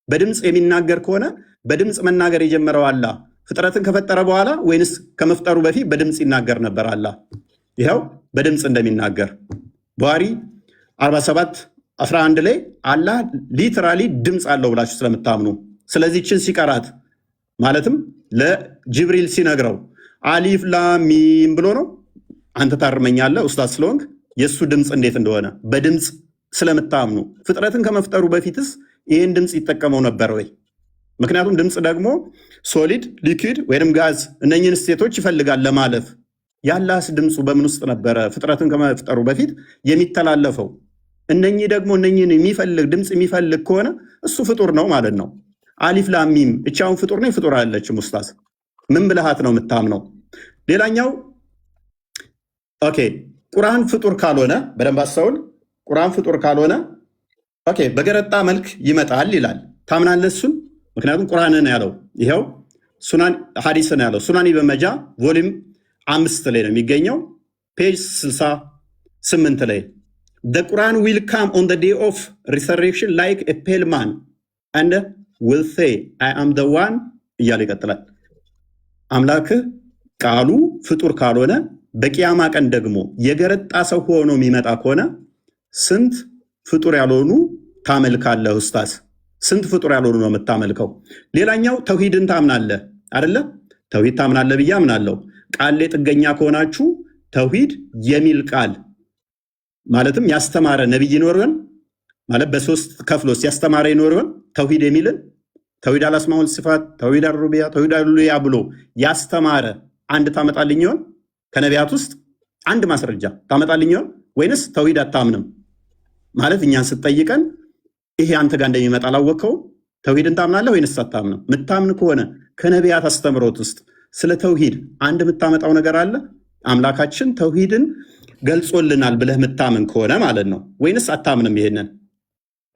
በድምፅ የሚናገር ከሆነ በድምፅ መናገር የጀመረው አላህ ፍጥረትን ከፈጠረ በኋላ ወይንስ ከመፍጠሩ በፊት በድምፅ ይናገር ነበር አላህ? ይኸው በድምፅ እንደሚናገር ቡኻሪ 47:11 ላይ አላህ ሊትራሊ ድምፅ አለው ብላችሁ ስለምታምኑ፣ ስለዚህ ችን ሲቀራት ማለትም ለጅብሪል ሲነግረው አሊፍ ላም ሚም ብሎ ነው። አንተ ታርመኛለህ ኡስታዝ ስለሆንክ የእሱ ድምፅ እንዴት እንደሆነ በድምፅ ስለምታምኑ። ፍጥረትን ከመፍጠሩ በፊትስ ይህን ድምፅ ይጠቀመው ነበር ወይ? ምክንያቱም ድምፅ ደግሞ ሶሊድ፣ ሊኩዊድ ወይም ጋዝ እነኝህን ስቴቶች ይፈልጋል ለማለፍ። ያላህስ ድምፁ በምን ውስጥ ነበረ ፍጥረትን ከመፍጠሩ በፊት የሚተላለፈው? እነኚህ ደግሞ እነኚህን የሚፈልግ ድምፅ የሚፈልግ ከሆነ እሱ ፍጡር ነው ማለት ነው። አሊፍ ላም ሚም እቻውን ፍጡር ነው ፍጡር አይደለችም? ኡስታዝ ምን ብልሃት ነው የምታምነው? ሌላኛው ኦኬ ቁርአን ፍጡር ካልሆነ በደንብ አስተውል። ቁርአን ፍጡር ካልሆነ ኦኬ በገረጣ መልክ ይመጣል ይላል። ታምናለህ እሱን? ምክንያቱም ቁርአንን ያለው ይኸው ሱናን ሐዲስን ያለው ሱናን ኢብን ማጃ ቮሊዩም 5 ላይ ነው የሚገኘው ፔጅ 68 ላይ the Quran will come on the day of resurrection like a pale man and will say I am the one እያለ ይቀጥላል። አምላክ ቃሉ ፍጡር ካልሆነ በቂያማ ቀን ደግሞ የገረጣ ሰው ሆኖ የሚመጣ ከሆነ ስንት ፍጡር ያልሆኑ ታመልካለህ ኡስታዝ? ስንት ፍጡር ያልሆኑ ነው የምታመልከው? ሌላኛው ተውሂድን ታምናለህ አይደለ? ተውሂድ ታምናለህ ብዬ አምናለሁ። ቃል ላይ ጥገኛ ከሆናችሁ ተውሂድ የሚል ቃል ማለትም ያስተማረ ነብይ ይኖርን ማለት በሶስት ከፍሎስ ያስተማረ ይኖርን ተውሂድ የሚልን ተውሂድ አልአስማኡል ሲፋት፣ ተውሂድ አልሩቢያ፣ ተውሂድ አልኡሉሂያ ብሎ ያስተማረ አንድ ታመጣልኝ ይሆን? ከነቢያት ውስጥ አንድ ማስረጃ ታመጣልኝ ይሆን? ወይንስ ተውሂድ አታምንም ማለት እኛን ስትጠይቀን ይሄ አንተ ጋር እንደሚመጣ አላወቀው? ተውሂድን ታምናለህ ወይንስ አታምንም? ምታምን ከሆነ ከነቢያት አስተምሮት ውስጥ ስለ ተውሂድ አንድ የምታመጣው ነገር አለ? አምላካችን ተውሂድን ገልጾልናል ብለህ ምታምን ከሆነ ማለት ነው። ወይንስ አታምንም? ይሄንን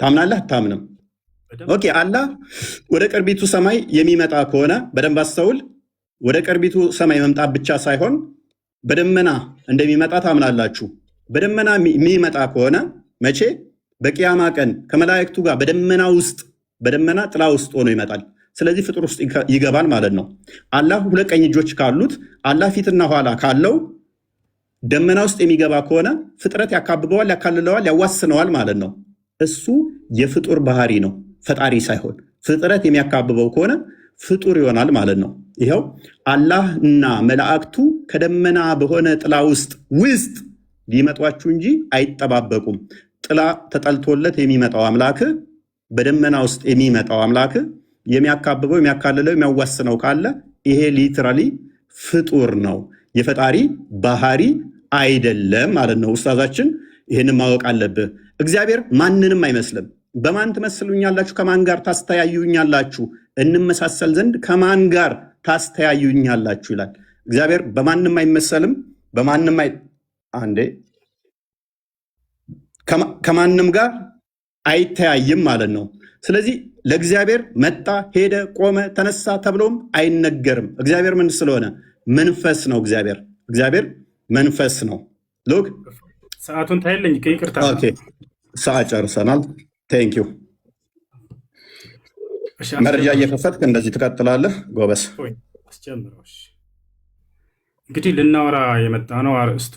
ታምናለህ አታምንም? ኦኬ አላህ ወደ ቅርቢቱ ሰማይ የሚመጣ ከሆነ በደንብ አስተውል። ወደ ቅርቢቱ ሰማይ መምጣት ብቻ ሳይሆን በደመና እንደሚመጣ ታምናላችሁ። በደመና የሚመጣ ከሆነ መቼ? በቂያማ ቀን ከመላእክቱ ጋር በደመና ውስጥ በደመና ጥላ ውስጥ ሆኖ ይመጣል። ስለዚህ ፍጡር ውስጥ ይገባል ማለት ነው። አላህ ሁለት ቀኝ እጆች ካሉት አላህ ፊትና ኋላ ካለው ደመና ውስጥ የሚገባ ከሆነ ፍጥረት ያካብበዋል፣ ያካልለዋል፣ ያዋስነዋል ማለት ነው። እሱ የፍጡር ባህሪ ነው፣ ፈጣሪ ሳይሆን። ፍጥረት የሚያካብበው ከሆነ ፍጡር ይሆናል ማለት ነው። ይኸው አላህ እና መላእክቱ ከደመና በሆነ ጥላ ውስጥ ሊመጧችሁ እንጂ አይጠባበቁም። ጥላ ተጠልቶለት የሚመጣው አምላክ፣ በደመና ውስጥ የሚመጣው አምላክ የሚያካብበው የሚያካልለው የሚያዋስነው ካለ ይሄ ሊትራሊ ፍጡር ነው፣ የፈጣሪ ባህሪ አይደለም ማለት ነው። ኡስታዛችን ይህንን ማወቅ አለብህ። እግዚአብሔር ማንንም አይመስልም። በማን ትመስሉኛላችሁ? ከማን ጋር ታስተያዩኛላችሁ? እንመሳሰል ዘንድ ከማን ጋር ታስተያዩኛላችሁ ይላል። እግዚአብሔር በማንም አይመሰልም፣ ከማንም ጋር አይተያይም ማለት ነው። ስለዚህ ለእግዚአብሔር መጣ፣ ሄደ፣ ቆመ፣ ተነሳ ተብሎም አይነገርም። እግዚአብሔር ምን ስለሆነ መንፈስ ነው። እግዚአብሔር መንፈስ ነው። ሎክ ሰዓቱን ታይለኝ ከይቅርታ ሰዓት ጨርሰናል። ቴንኪዩ። መረጃ እየከፈትክ እንደዚህ ትቀጥላለህ። ጎበስ አስጀምረው። እንግዲህ ልናወራ የመጣ ነው አርእስቱ